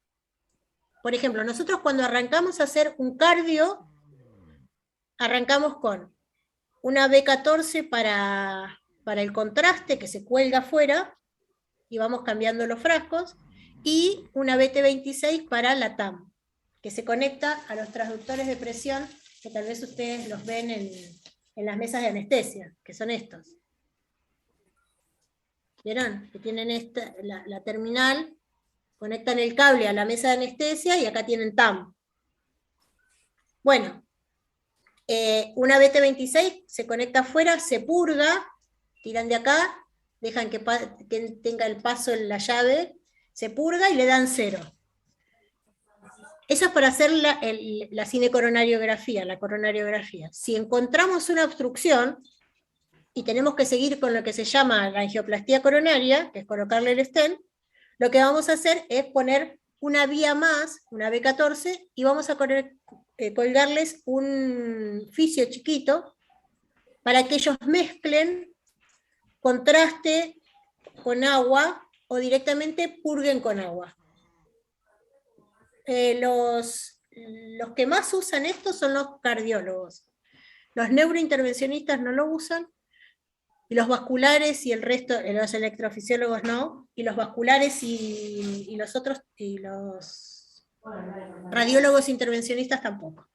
Por ejemplo, nosotros cuando arrancamos a hacer un cardio, arrancamos con una B14 para el contraste que se cuelga afuera, y vamos cambiando los frascos, y una BT26 para la TAM, que se conecta a los transductores de presión, que tal vez ustedes los ven en las mesas de anestesia, que son estos. ¿Vieron? Que tienen la terminal, conectan el cable a la mesa de anestesia y acá tienen TAM. Bueno, una BT26 se conecta afuera, se purga, tiran de acá, dejan que tenga el paso en la llave, se purga y le dan 0. Eso es para hacer la cinecoronariografía, la coronariografía. Si encontramos una obstrucción y tenemos que seguir con lo que se llama la angioplastía coronaria, que es colocarle el stent, lo que vamos a hacer es poner una vía más, una B14, y vamos a colgarles un fisio chiquito para que ellos mezclen contraste con agua o directamente purguen con agua. Los que más usan esto son los cardiólogos. Los neurointervencionistas no lo usan, y los vasculares y el resto, los electrofisiólogos no, y los vasculares y los otros, y los radiólogos intervencionistas tampoco.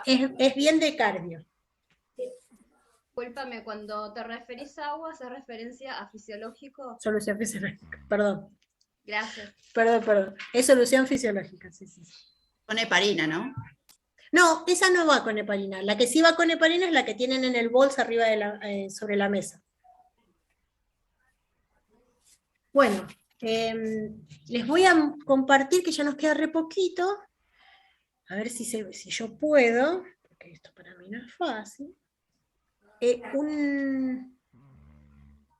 Es bien de cardio. Discúlpame, cuando te referís a agua, ¿haces referencia a fisiológico? Solución fisiológica, perdón. Gracias. Perdón. Es solución fisiológica, sí. Con heparina, ¿no? No, esa no va con heparina. La que sí va con heparina es la que tienen en el bols arriba sobre la mesa. Bueno, les voy a compartir, que ya nos queda re poquito, a ver si yo puedo, porque esto para mí no es fácil.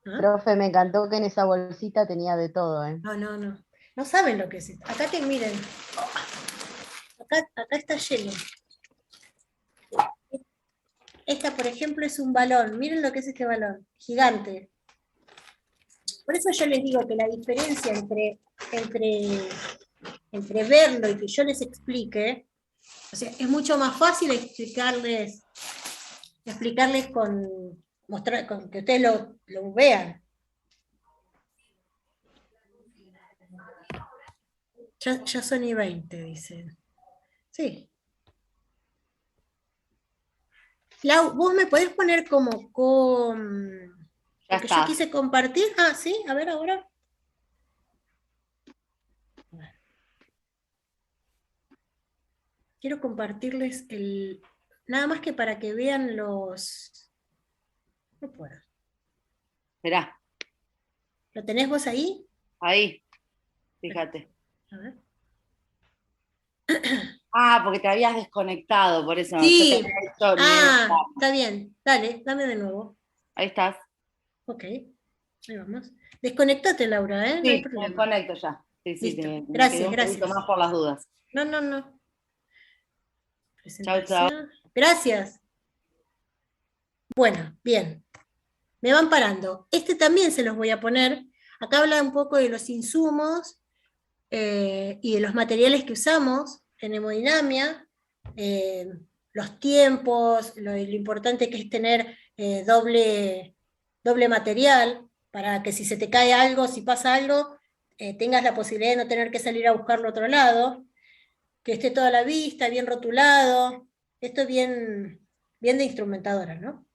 Profe, me encantó que en esa bolsita tenía de todo, ¿eh? No. No saben lo que es esto. Acá miren. Acá está lleno. Esta, por ejemplo, es un balón. Miren lo que es este balón. Gigante. Por eso yo les digo que la diferencia entre verlo y que yo les explique, o sea, es mucho más fácil explicarles con que ustedes lo vean. Ya son y 20, dicen. Sí. Lau, ¿vos me podés poner como con lo que yo quise compartir? Ah, sí, a ver ahora. Quiero compartirles nada más que para que vean los... No puedo. Esperá. ¿Lo tenés vos ahí? Ahí, fíjate. A ver. Ah, porque te habías desconectado, por eso. Sí. Yo te había hecho Está bien. Dale, dame de nuevo. Ahí estás. Ok, ahí vamos. Desconectate, Laura, ¿eh? No hay Sí, me problema. desconecto ya. Sí, sí, Listo. me Gracias, quedé un gracias. poquito más por las dudas. No. Chau, chau. Gracias. Bueno, bien. Me van parando. Este también se los voy a poner. Acá habla un poco de los insumos y de los materiales que usamos en hemodinamia, los tiempos, lo importante que es tener doble material, para que si se te cae algo, si pasa algo, tengas la posibilidad de no tener que salir a buscarlo a otro lado, que esté toda la vista, bien rotulado. Esto es bien de instrumentadora, ¿no?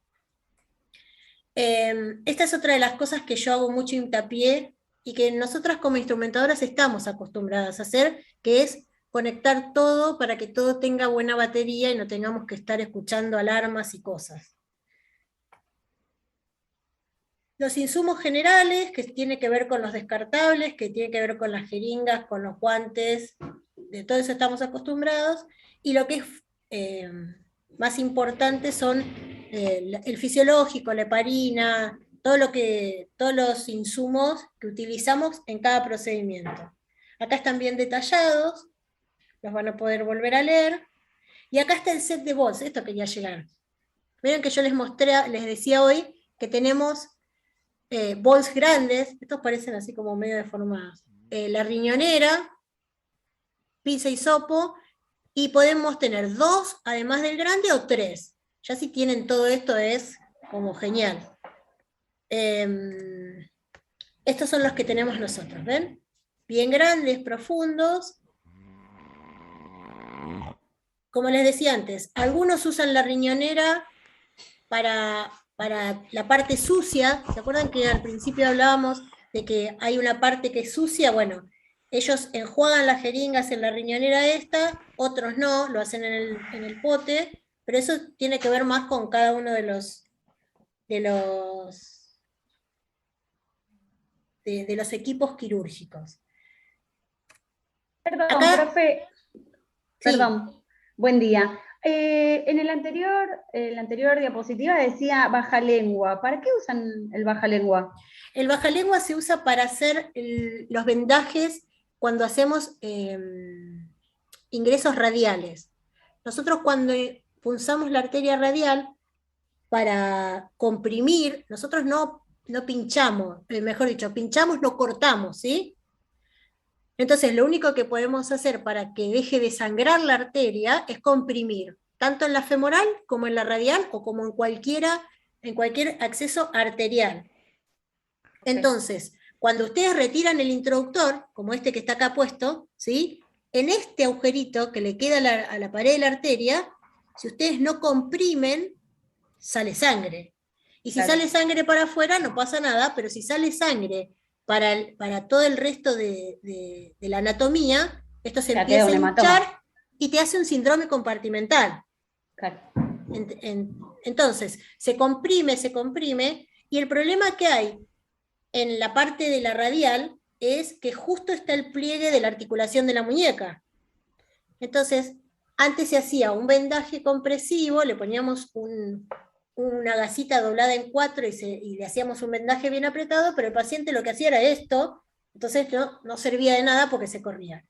Esta es otra de las cosas que yo hago mucho hincapié y que nosotras como instrumentadoras estamos acostumbradas a hacer, que es conectar todo para que todo tenga buena batería y no tengamos que estar escuchando alarmas y cosas. Los insumos generales, que tiene que ver con los descartables, que tiene que ver con las jeringas, con los guantes, de todo eso estamos acostumbrados, y lo que es más importante son el fisiológico, la heparina, todos los insumos que utilizamos en cada procedimiento. Acá están bien detallados, los van a poder volver a leer, y acá está el set de bols, esto quería llegar. Miren que yo les decía hoy que tenemos bols grandes, estos parecen así como medio deformados, la riñonera, pinza y hisopo, y podemos tener 2, además del grande, o 3. Ya si tienen todo esto es como genial. Estos son los que tenemos nosotros, ¿ven? Bien grandes, profundos. Como les decía antes, algunos usan la riñonera para la parte sucia. ¿Se acuerdan que al principio hablábamos de que hay una parte que es sucia? Bueno, ellos enjuagan las jeringas en la riñonera esta, otros no, lo hacen en el pote, pero eso tiene que ver más con cada uno de los equipos quirúrgicos. Perdón, Acá, profe. Perdón. Buen día. En la anterior diapositiva decía baja lengua. ¿Para qué usan el baja lengua? El baja lengua se usa para hacer los vendajes cuando hacemos ingresos radiales. Nosotros cuando punzamos la arteria radial para comprimir, nosotros no pinchamos, mejor dicho, pinchamos, no cortamos, ¿sí? Entonces lo único que podemos hacer para que deje de sangrar la arteria es comprimir, tanto en la femoral como en la radial o como en cualquier acceso arterial. Entonces, cuando ustedes retiran el introductor, como este que está acá puesto, ¿sí? En este agujerito que le queda a la pared de la arteria, si ustedes no comprimen, sale sangre. Y si Claro. sale sangre para afuera, no pasa nada, pero si sale sangre para todo el resto de la anatomía, esto se Ya empieza a queda un hematoma. hinchar y te hace un síndrome compartimental. Claro. Entonces, se comprime, y el problema que hay en la parte de la radial es que justo está el pliegue de la articulación de la muñeca. Entonces, antes se hacía un vendaje compresivo, le poníamos una gasita doblada en 4 y le hacíamos un vendaje bien apretado, pero el paciente lo que hacía era esto, entonces no servía de nada porque se corría.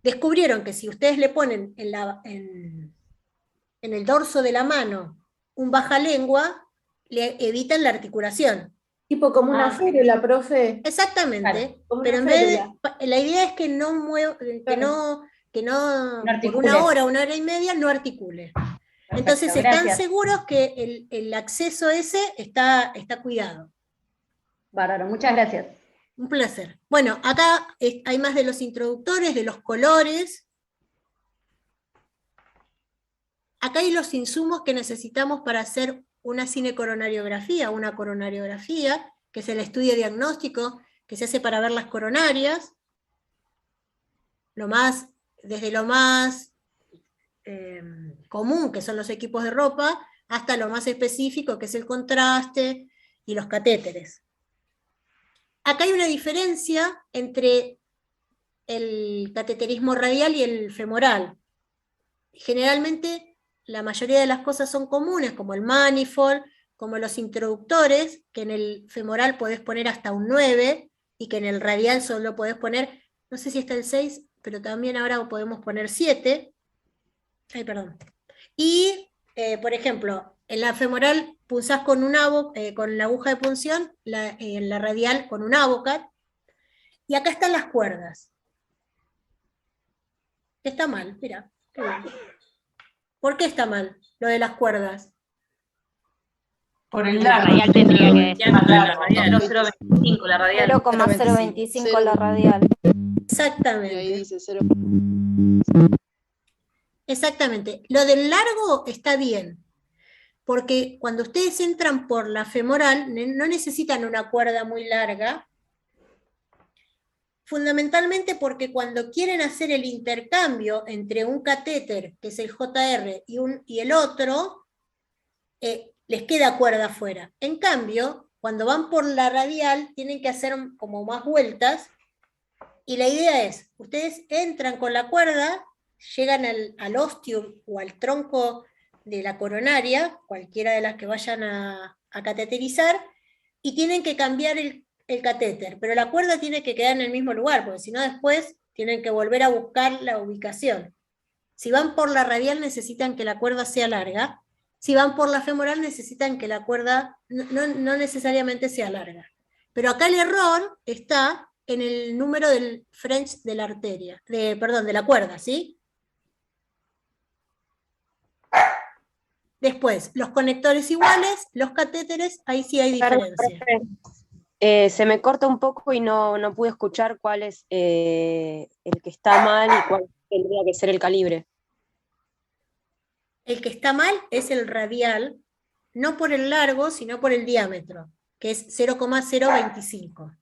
Descubrieron que si ustedes le ponen en el dorso de la mano un baja lengua, le evitan la articulación. Tipo como una férula, profe. Exactamente, Claro, como pero una en vez férula. la idea es que no por articule. una hora y media no articule. Entonces están gracias. seguros que el acceso ese está cuidado. Bárbaro, muchas gracias. Un placer. Bueno, acá hay más de los introductores, de los colores. Acá hay los insumos que necesitamos para hacer una cinecoronariografía, una coronariografía, que es el estudio diagnóstico que se hace para ver las coronarias. Desde lo más común, que son los equipos de ropa, hasta lo más específico, que es el contraste y los catéteres. Acá hay una diferencia entre el cateterismo radial y el femoral. Generalmente la mayoría de las cosas son comunes, como el manifold, como los introductores, que en el femoral podés poner hasta un 9, y que en el radial solo podés poner, no sé si está el 6, pero también ahora podemos poner 7. Ay, perdón. Y, por ejemplo, en la femoral punzás con con la aguja de punción, en la radial con un avocat, y acá están las cuerdas. Está mal, mira. Qué bien. ¿Por qué está mal lo de las cuerdas? Por el La largo. radial tendría que decir. Claro, 0,25 la radial. 0,025 la radial. Exactamente. Y ahí dice 0. Exactamente. Lo del largo está bien, porque cuando ustedes entran por la femoral, no necesitan una cuerda muy larga, fundamentalmente porque cuando quieren hacer el intercambio entre un catéter, que es el JR, y el otro, les queda cuerda afuera. En cambio, cuando van por la radial, tienen que hacer como más vueltas, y la idea es, ustedes entran con la cuerda, llegan al ostium o al tronco de la coronaria, cualquiera de las que vayan a cateterizar, y tienen que cambiar el catéter, pero la cuerda tiene que quedar en el mismo lugar, porque si no después tienen que volver a buscar la ubicación. Si van por la radial necesitan que la cuerda sea larga, si van por la femoral necesitan que la cuerda no necesariamente sea larga. Pero acá el error está en el número del French de la arteria, de la cuerda, ¿sí? Después, los conectores iguales, los catéteres, ahí sí hay diferencia. Se me corta un poco y no pude escuchar cuál es el que está mal y cuál tendría que ser el calibre. El que está mal es el radial, no por el largo, sino por el diámetro, que es 0,025.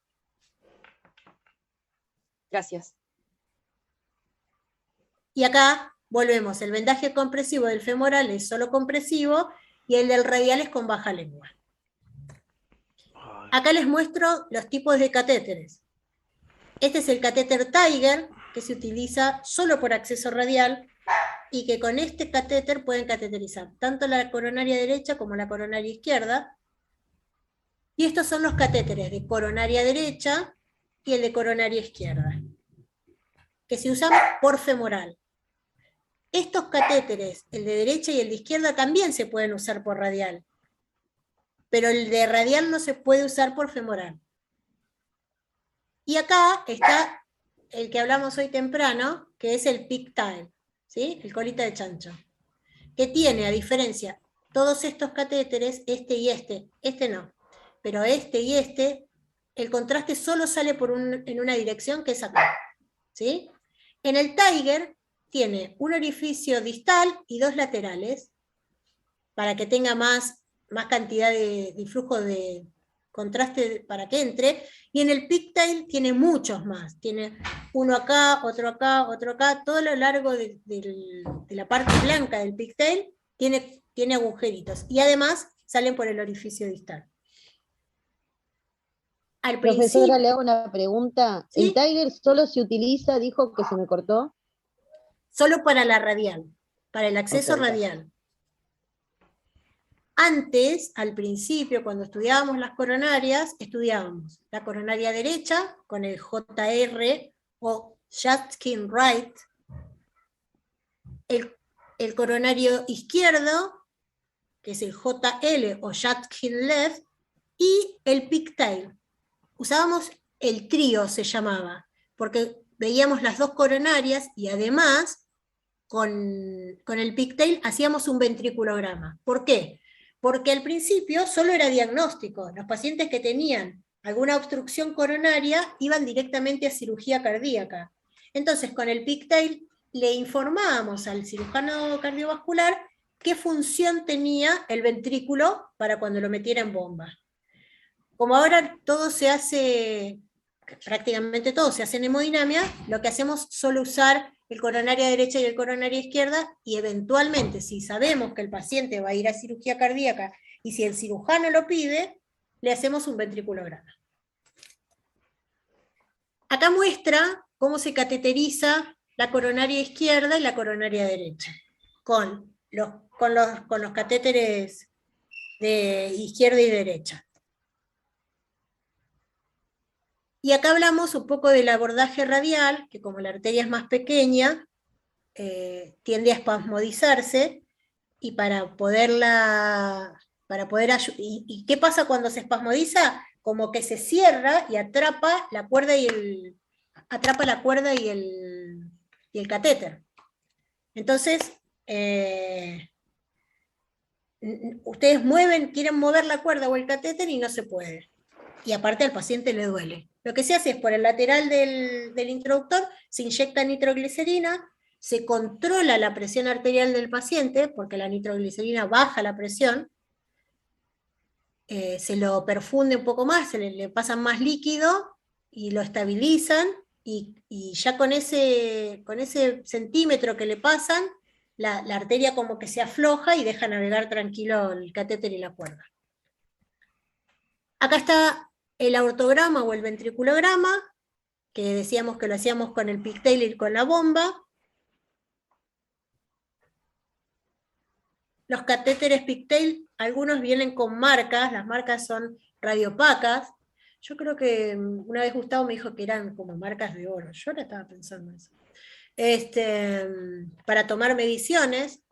Gracias. Y acá volvemos, el vendaje compresivo del femoral es solo compresivo y el del radial es con baja lengua. Acá les muestro los tipos de catéteres. Este es el catéter Tiger, que se utiliza solo por acceso radial, y que con este catéter pueden cateterizar tanto la coronaria derecha como la coronaria izquierda. Y estos son los catéteres de coronaria derecha y el de coronaria izquierda, que se usan por femoral. Estos catéteres, el de derecha y el de izquierda, también se pueden usar por radial, pero el de radial no se puede usar por femoral. Y acá está el que hablamos hoy temprano, que es el pigtail, ¿sí? El colita de chancho, que tiene, a diferencia, todos estos catéteres, este y este no, pero este y este, el contraste solo sale en una dirección, que es acá, ¿sí? En el Tiger tiene un orificio distal y 2 laterales, para que tenga más cantidad de flujo de contraste para que entre, y en el pigtail tiene muchos más, tiene uno acá, otro acá, otro acá, todo a lo largo de la parte blanca del pigtail tiene agujeritos, y además salen por el orificio distal. Al Profesora, le hago una pregunta. ¿Sí? ¿El Tiger solo se utiliza, dijo que se me cortó? Solo para la radial, para el acceso radial. Antes, al principio, cuando estudiábamos las coronarias, estudiábamos la coronaria derecha con el JR o Judkin Right, el coronario izquierdo, que es el JL o Judkin Left, y el pigtail. Usábamos el trío, se llamaba, porque veíamos las dos coronarias y además con el pigtail hacíamos un ventriculograma. ¿Por qué? Porque al principio solo era diagnóstico. Los pacientes que tenían alguna obstrucción coronaria iban directamente a cirugía cardíaca. Entonces, con el pigtail le informábamos al cirujano cardiovascular qué función tenía el ventrículo para cuando lo metiera en bomba. Como ahora todo se hace, prácticamente todo se hace en hemodinamia, lo que hacemos es solo usar el coronaria derecha y el coronaria izquierda, y eventualmente, si sabemos que el paciente va a ir a cirugía cardíaca y si el cirujano lo pide, le hacemos un ventriculograma. Acá muestra cómo se cateteriza la coronaria izquierda y la coronaria derecha, con los catéteres de izquierda y derecha. Y acá hablamos un poco del abordaje radial, que como la arteria es más pequeña, tiende a espasmodizarse, y ¿y qué pasa cuando se espasmodiza? Como que se cierra y atrapa la cuerda y el catéter. Entonces, ustedes quieren mover la cuerda o el catéter y no se puede. Y aparte al paciente le duele. Lo que se hace es por el lateral del introductor, se inyecta nitroglicerina, se controla la presión arterial del paciente, porque la nitroglicerina baja la presión, se lo perfunde un poco más, le pasan más líquido y lo estabilizan, y ya con ese centímetro que le pasan, la arteria como que se afloja y deja navegar tranquilo el catéter y la cuerda. Acá está el aortograma o el ventriculograma, que decíamos que lo hacíamos con el pigtail y con la bomba. Los catéteres pigtail, algunos vienen con marcas, las marcas son radiopacas. Yo creo que una vez Gustavo me dijo que eran como marcas de oro, yo ahora estaba pensando eso. Para tomar mediciones.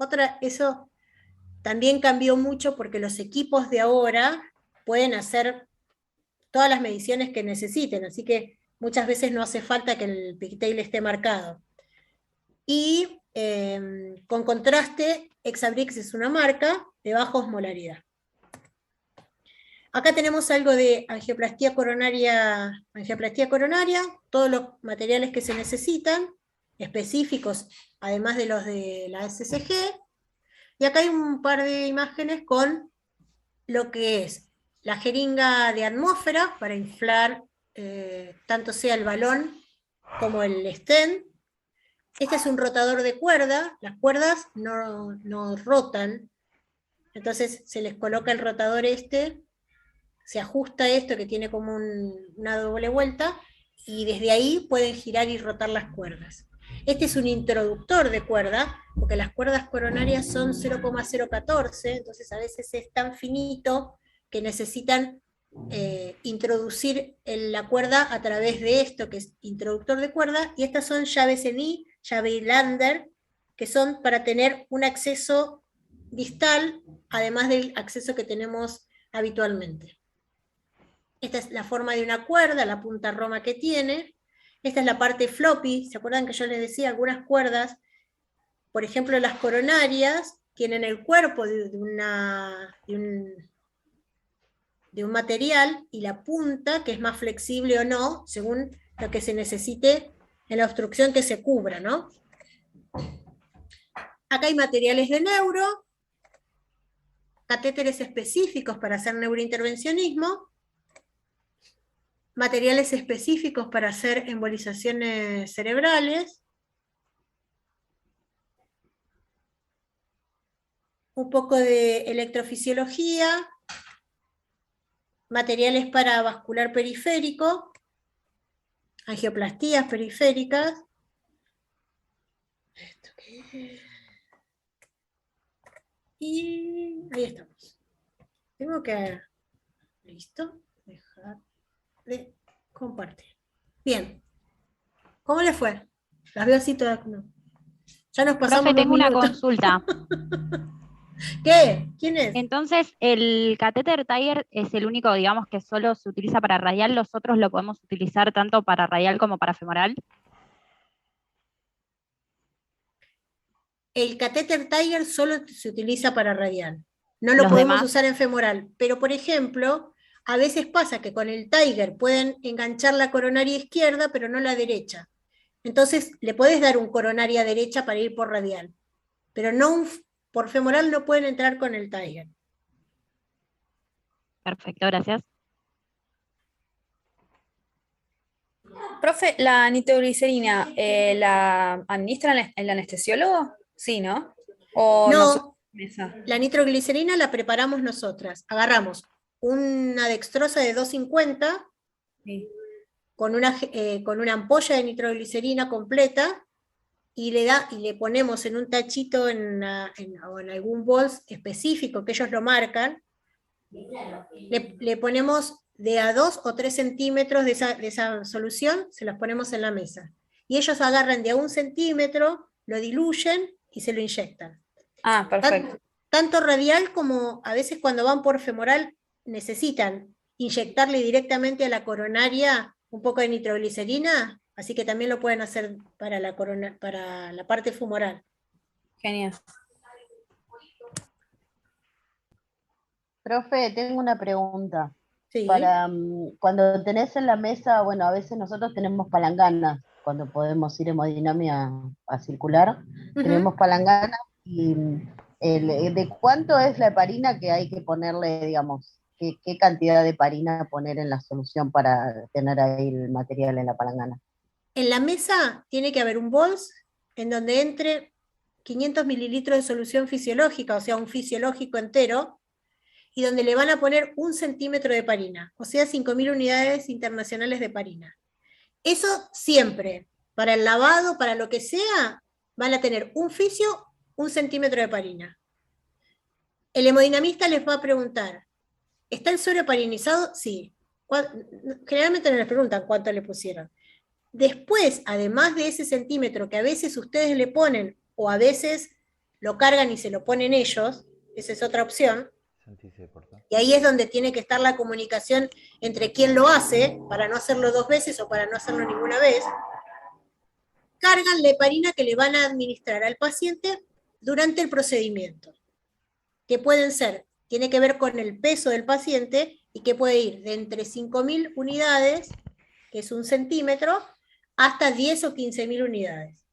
Eso también cambió mucho porque los equipos de ahora pueden hacer todas las mediciones que necesiten, así que muchas veces no hace falta que el pigtail esté marcado. Y con contraste, Exabrix es una marca de baja osmolaridad. Acá tenemos algo de angioplastía coronaria, todos los materiales que se necesitan, específicos, además de los de la SCG. Y acá hay un par de imágenes con lo que es la jeringa de atmósfera para inflar tanto sea el balón como el stent. Este es un rotador de cuerda, las cuerdas no rotan, entonces se les coloca el rotador se ajusta esto que tiene como una doble vuelta, y desde ahí pueden girar y rotar las cuerdas. Este es un introductor de cuerda, porque las cuerdas coronarias son 0,014, entonces a veces es tan finito que necesitan introducir la cuerda a través de esto, que es introductor de cuerda, y estas son llaves en I, llave Lander, que son para tener un acceso distal, además del acceso que tenemos habitualmente. Esta es la forma de una cuerda, la punta roma que tiene. Esta es la parte floppy. ¿Se acuerdan que yo les decía algunas cuerdas? Por ejemplo, las coronarias tienen el cuerpo de un material y la punta, que es más flexible o no, según lo que se necesite en la obstrucción que se cubra, ¿no? Acá hay materiales de neuro, catéteres específicos para hacer neurointervencionismo, materiales específicos para hacer embolizaciones cerebrales, un poco de electrofisiología, materiales para vascular periférico, angioplastías periféricas. Y ahí estamos. Tengo que... Listo. Dejar de compartir. Bien. ¿Cómo le fue? Las veo así todas. No. Ya nos pasamos. Profe, tengo una minutos. consulta. ¿Qué? ¿Quién es? Entonces, ¿el catéter Tiger es el único, digamos, que solo se utiliza para radial? ¿Los otros lo podemos utilizar tanto para radial como para femoral? El catéter Tiger solo se utiliza para radial. No lo podemos usar en femoral. Pero, por ejemplo, a veces pasa que con el Tiger pueden enganchar la coronaria izquierda, pero no la derecha. Entonces, le podés dar un coronaria derecha para ir por radial. Pero no por femoral no pueden entrar con el Tiger. Perfecto, gracias. Profe, ¿la nitroglicerina la administra el anestesiólogo? Sí, ¿no? ¿O no, la nitroglicerina la preparamos nosotras. Agarramos una dextrosa de 250, sí, con una ampolla de nitroglicerina completa y le ponemos en un tachito o en algún bols específico que ellos lo marcan, le ponemos de a 2 o 3 centímetros de esa solución, se los ponemos en la mesa. Y ellos agarran de a 1 centímetro, lo diluyen y se lo inyectan. Ah, perfecto. Tanto radial como a veces cuando van por femoral necesitan inyectarle directamente a la coronaria un poco de nitroglicerina, así que también lo pueden hacer para la parte femoral. Genial. Profe, tengo una pregunta. Sí. Cuando tenés en la mesa, bueno, a veces nosotros tenemos palanganas, cuando podemos ir hemodinamia a circular, tenemos palanganas y ¿de cuánto es la heparina que hay que ponerle, digamos, qué cantidad de heparina poner en la solución para tener ahí el material en la palangana? En la mesa tiene que haber un bols en donde entre 500 mililitros de solución fisiológica, o sea, un fisiológico entero, y donde le van a poner 1 centímetro de heparina, o sea, 5.000 unidades internacionales de heparina. Eso siempre, para el lavado, para lo que sea, van a tener un fisio, 1 centímetro de heparina. El hemodinamista les va a preguntar, ¿está el suero heparinizado? Sí. Generalmente no les preguntan cuánto le pusieron. Después, además de ese centímetro que a veces ustedes le ponen, o a veces lo cargan y se lo ponen ellos, esa es otra opción, y ahí es donde tiene que estar la comunicación entre quién lo hace, para no hacerlo 2 veces o para no hacerlo ninguna vez, cargan la heparina que le van a administrar al paciente durante el procedimiento, que pueden ser, tiene que ver con el peso del paciente, y que puede ir de entre 5.000 unidades, que es 1 centímetro, hasta 10 o 15.000 unidades.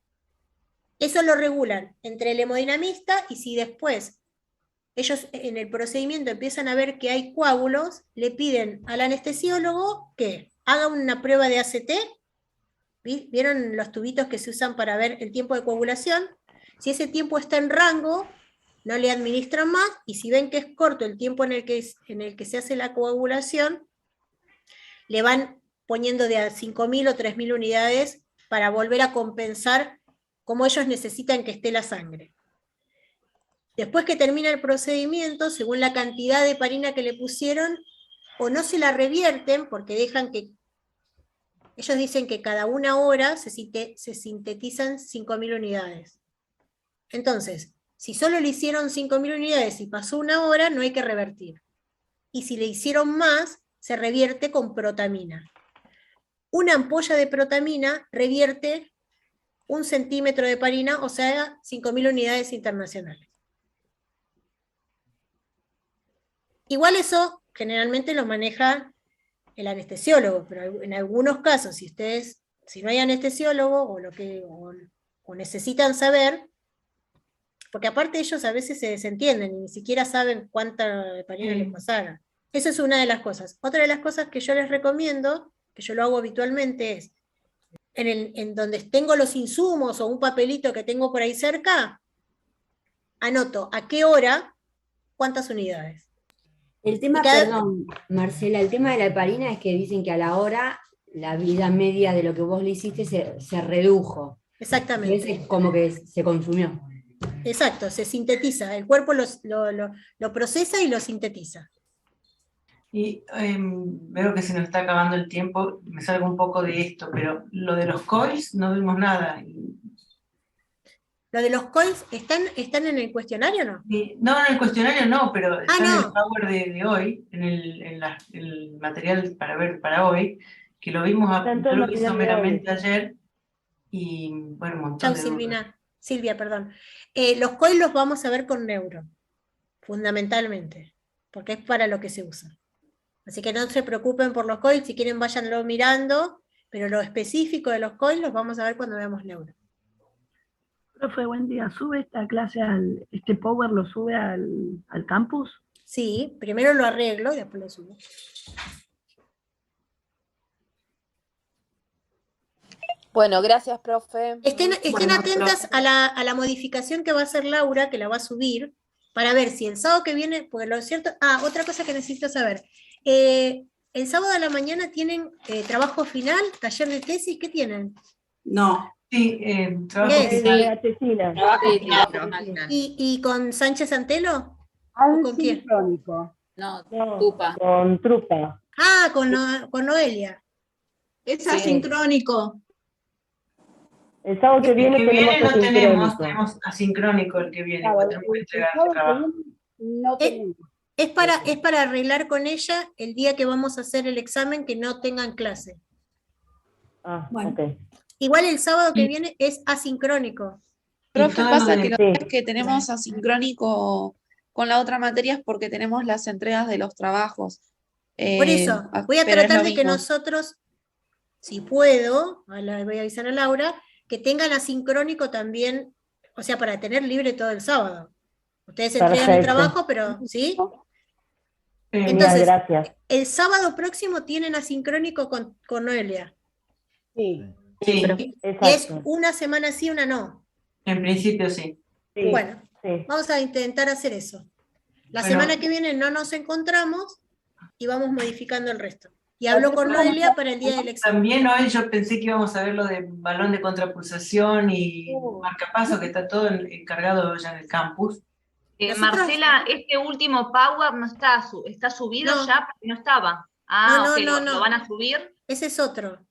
Eso lo regulan entre el hemodinamista, y si después ellos en el procedimiento empiezan a ver que hay coágulos, le piden al anestesiólogo que haga una prueba de ACT. ¿Vieron los tubitos que se usan para ver el tiempo de coagulación? Si ese tiempo está en rango, no le administran más, y si ven que es corto el tiempo en el que se hace la coagulación, le van poniendo de a 5.000 o 3.000 unidades para volver a compensar como ellos necesitan que esté la sangre. Después que termina el procedimiento, según la cantidad de heparina que le pusieron, o no se la revierten, porque dejan que, ellos dicen que cada 1 hora se sintetizan 5.000 unidades. Entonces, si solo le hicieron 5.000 unidades y pasó 1 hora, no hay que revertir. Y si le hicieron más, se revierte con protamina. Una ampolla de protamina revierte 1 centímetro de heparina, o sea, 5.000 unidades internacionales. Igual eso generalmente lo maneja el anestesiólogo, pero en algunos casos, si no hay anestesiólogo o necesitan saber, porque aparte ellos a veces se desentienden y ni siquiera saben cuánta heparina les pasaron. Esa es una de las cosas. Otra de las cosas que yo les recomiendo, que yo lo hago habitualmente, es en donde tengo los insumos o un papelito que tengo por ahí cerca, anoto a qué hora, cuántas unidades. El tema, perdón, Marcela, el tema de la heparina es que dicen que a la hora la vida media de lo que vos le hiciste se redujo. Exactamente. Es como que se consumió. Exacto, se sintetiza. El cuerpo lo procesa y lo sintetiza. Y veo que se nos está acabando el tiempo, me salgo un poco de esto, pero lo de los coils no vimos nada. ¿Lo de los coils están en el cuestionario o no? No, en el cuestionario no, pero están en el Power de hoy, en el material para ver para hoy, que lo vimos yo lo vi someramente ayer, y bueno, un montón de Silvia, perdón. Los coils los vamos a ver con neuro, fundamentalmente, porque es para lo que se usa. Así que no se preocupen por los coils, si quieren váyanlo mirando, pero lo específico de los coils los vamos a ver cuando veamos neuro. Profe, buen día. ¿Sube esta clase, este Power lo sube al campus? Sí, primero lo arreglo y después lo subo. Bueno, gracias, profe. Estén atentas a la modificación que va a hacer Laura, que la va a subir, para ver si el sábado que viene, porque lo cierto... otra cosa que necesito saber. el sábado a la mañana tienen trabajo final, taller de tesis, ¿qué tienen? No. Sí, trabajo ¿Qué es? final. ¿Y con Sánchez Antelo? ¿O con quién? No, Con Trupa. Ah, con Noelia. Es Sí. asincrónico. El sábado que viene El que viene no asincrónico. tenemos asincrónico el que viene, porque tenemos que entregar el trabajo. Es para arreglar con ella el día que vamos a hacer el examen que no tengan clase. Ah, Bueno. ok. Igual el sábado que viene es asincrónico. Profe, pasa que Sí. nosotros que tenemos asincrónico con la otra materia es porque tenemos las entregas de los trabajos. Por eso, voy a pero es tratar lo de que mismo. nosotros, si puedo, voy a avisar a Laura, que tengan asincrónico también, o sea, para tener libre todo el sábado. Ustedes entregan el Perfecto. trabajo, pero, ¿sí? Genial, Entonces, gracias. el sábado próximo tienen asincrónico con Noelia. Sí. Sí, Y es una semana sí, una no. en principio sí. Bueno, vamos a intentar hacer eso. La Bueno. semana que viene no nos encontramos y vamos modificando el resto. Y hablo con Noelia para el día del examen. También hoy yo pensé que íbamos a ver lo de balón de contrapulsación y marcapaso, que está todo encargado ya en el campus. Marcela, este último Power no está, está subido No. ya, porque no estaba. Ah, No, ok, no, ¿lo no. van a subir? Ese es otro.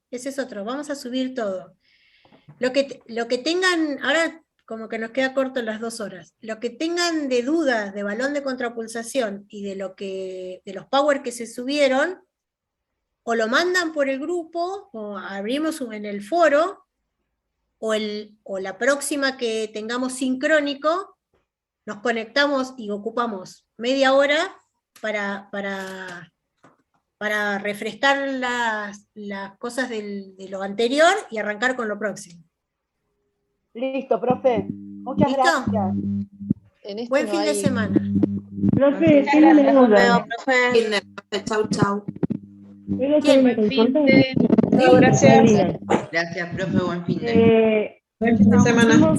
Vamos a subir todo. Lo que tengan, ahora como que nos queda corto las 2 horas, lo que tengan de dudas de balón de contrapulsación y de los power que se subieron, o lo mandan por el grupo, o abrimos en el foro, o la próxima que tengamos sincrónico, nos conectamos y ocupamos media hora para refrescar las cosas de lo anterior y arrancar con lo próximo. Listo, profe. Muchas ¿Listo? gracias. Buen fin de semana. Profe, tengo una duda. Chau, chau. ¿Quién? No, gracias. Gracias, profe, buen fin de Buen fin de semana.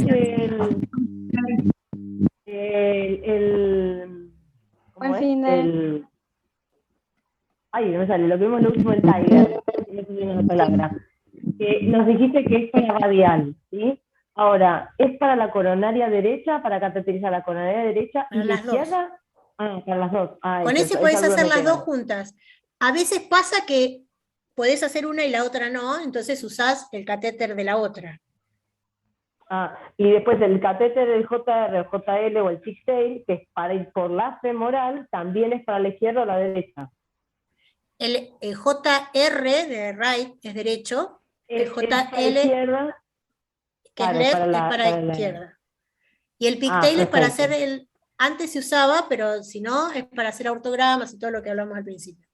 ¿Cómo es? Ay, no me sale, lo que vimos lo último del Tiger, no sé bien la palabra. Nos dijiste que es para radial, ¿sí? Ahora, ¿es para la coronaria derecha, para cateterizar la coronaria derecha y Para la las dos. izquierda? Ah, para las dos. Ah, Con eso, ese esa podés duda hacer me las queda. dos juntas. A veces pasa que podés hacer una y la otra no, entonces usás el catéter de la otra. Ah, y después el catéter del JR, el JL o el Chicktail, que es para ir por la femoral, también es para la izquierda o la derecha. El JR de right es derecho, el Es para JL izquierda, que es claro, left para la- es para para la- izquierda. Y el pigtail es para perfecto. hacer antes se usaba, pero si no, es para hacer ortogramas y todo lo que hablamos al principio.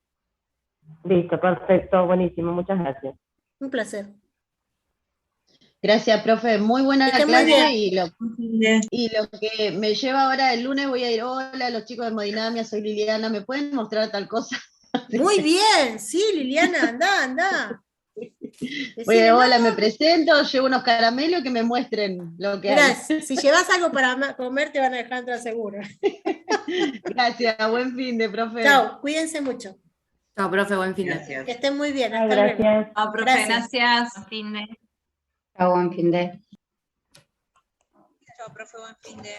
Listo, perfecto, buenísimo, muchas gracias. Un placer. Gracias, profe. Muy buena Que la esté muy clase bien. y lo que me lleva ahora el lunes voy a ir, hola, los chicos de Hemodinamia, soy Liliana, ¿me pueden mostrar tal cosa? Muy bien, sí, Liliana, anda. Oye, hola, me presento, llevo unos caramelos que me muestren lo que Mirá, hay. si llevas algo para comer, te van a dejar entrar seguro. Gracias, buen fin de, profe. Chao, cuídense mucho. Chao, profe, buen fin de. Que estén muy bien. Ah, Hasta luego. gracias. Chao, profe, gracias. Fin de. Chao, buen fin de. Chao, profe, buen fin de.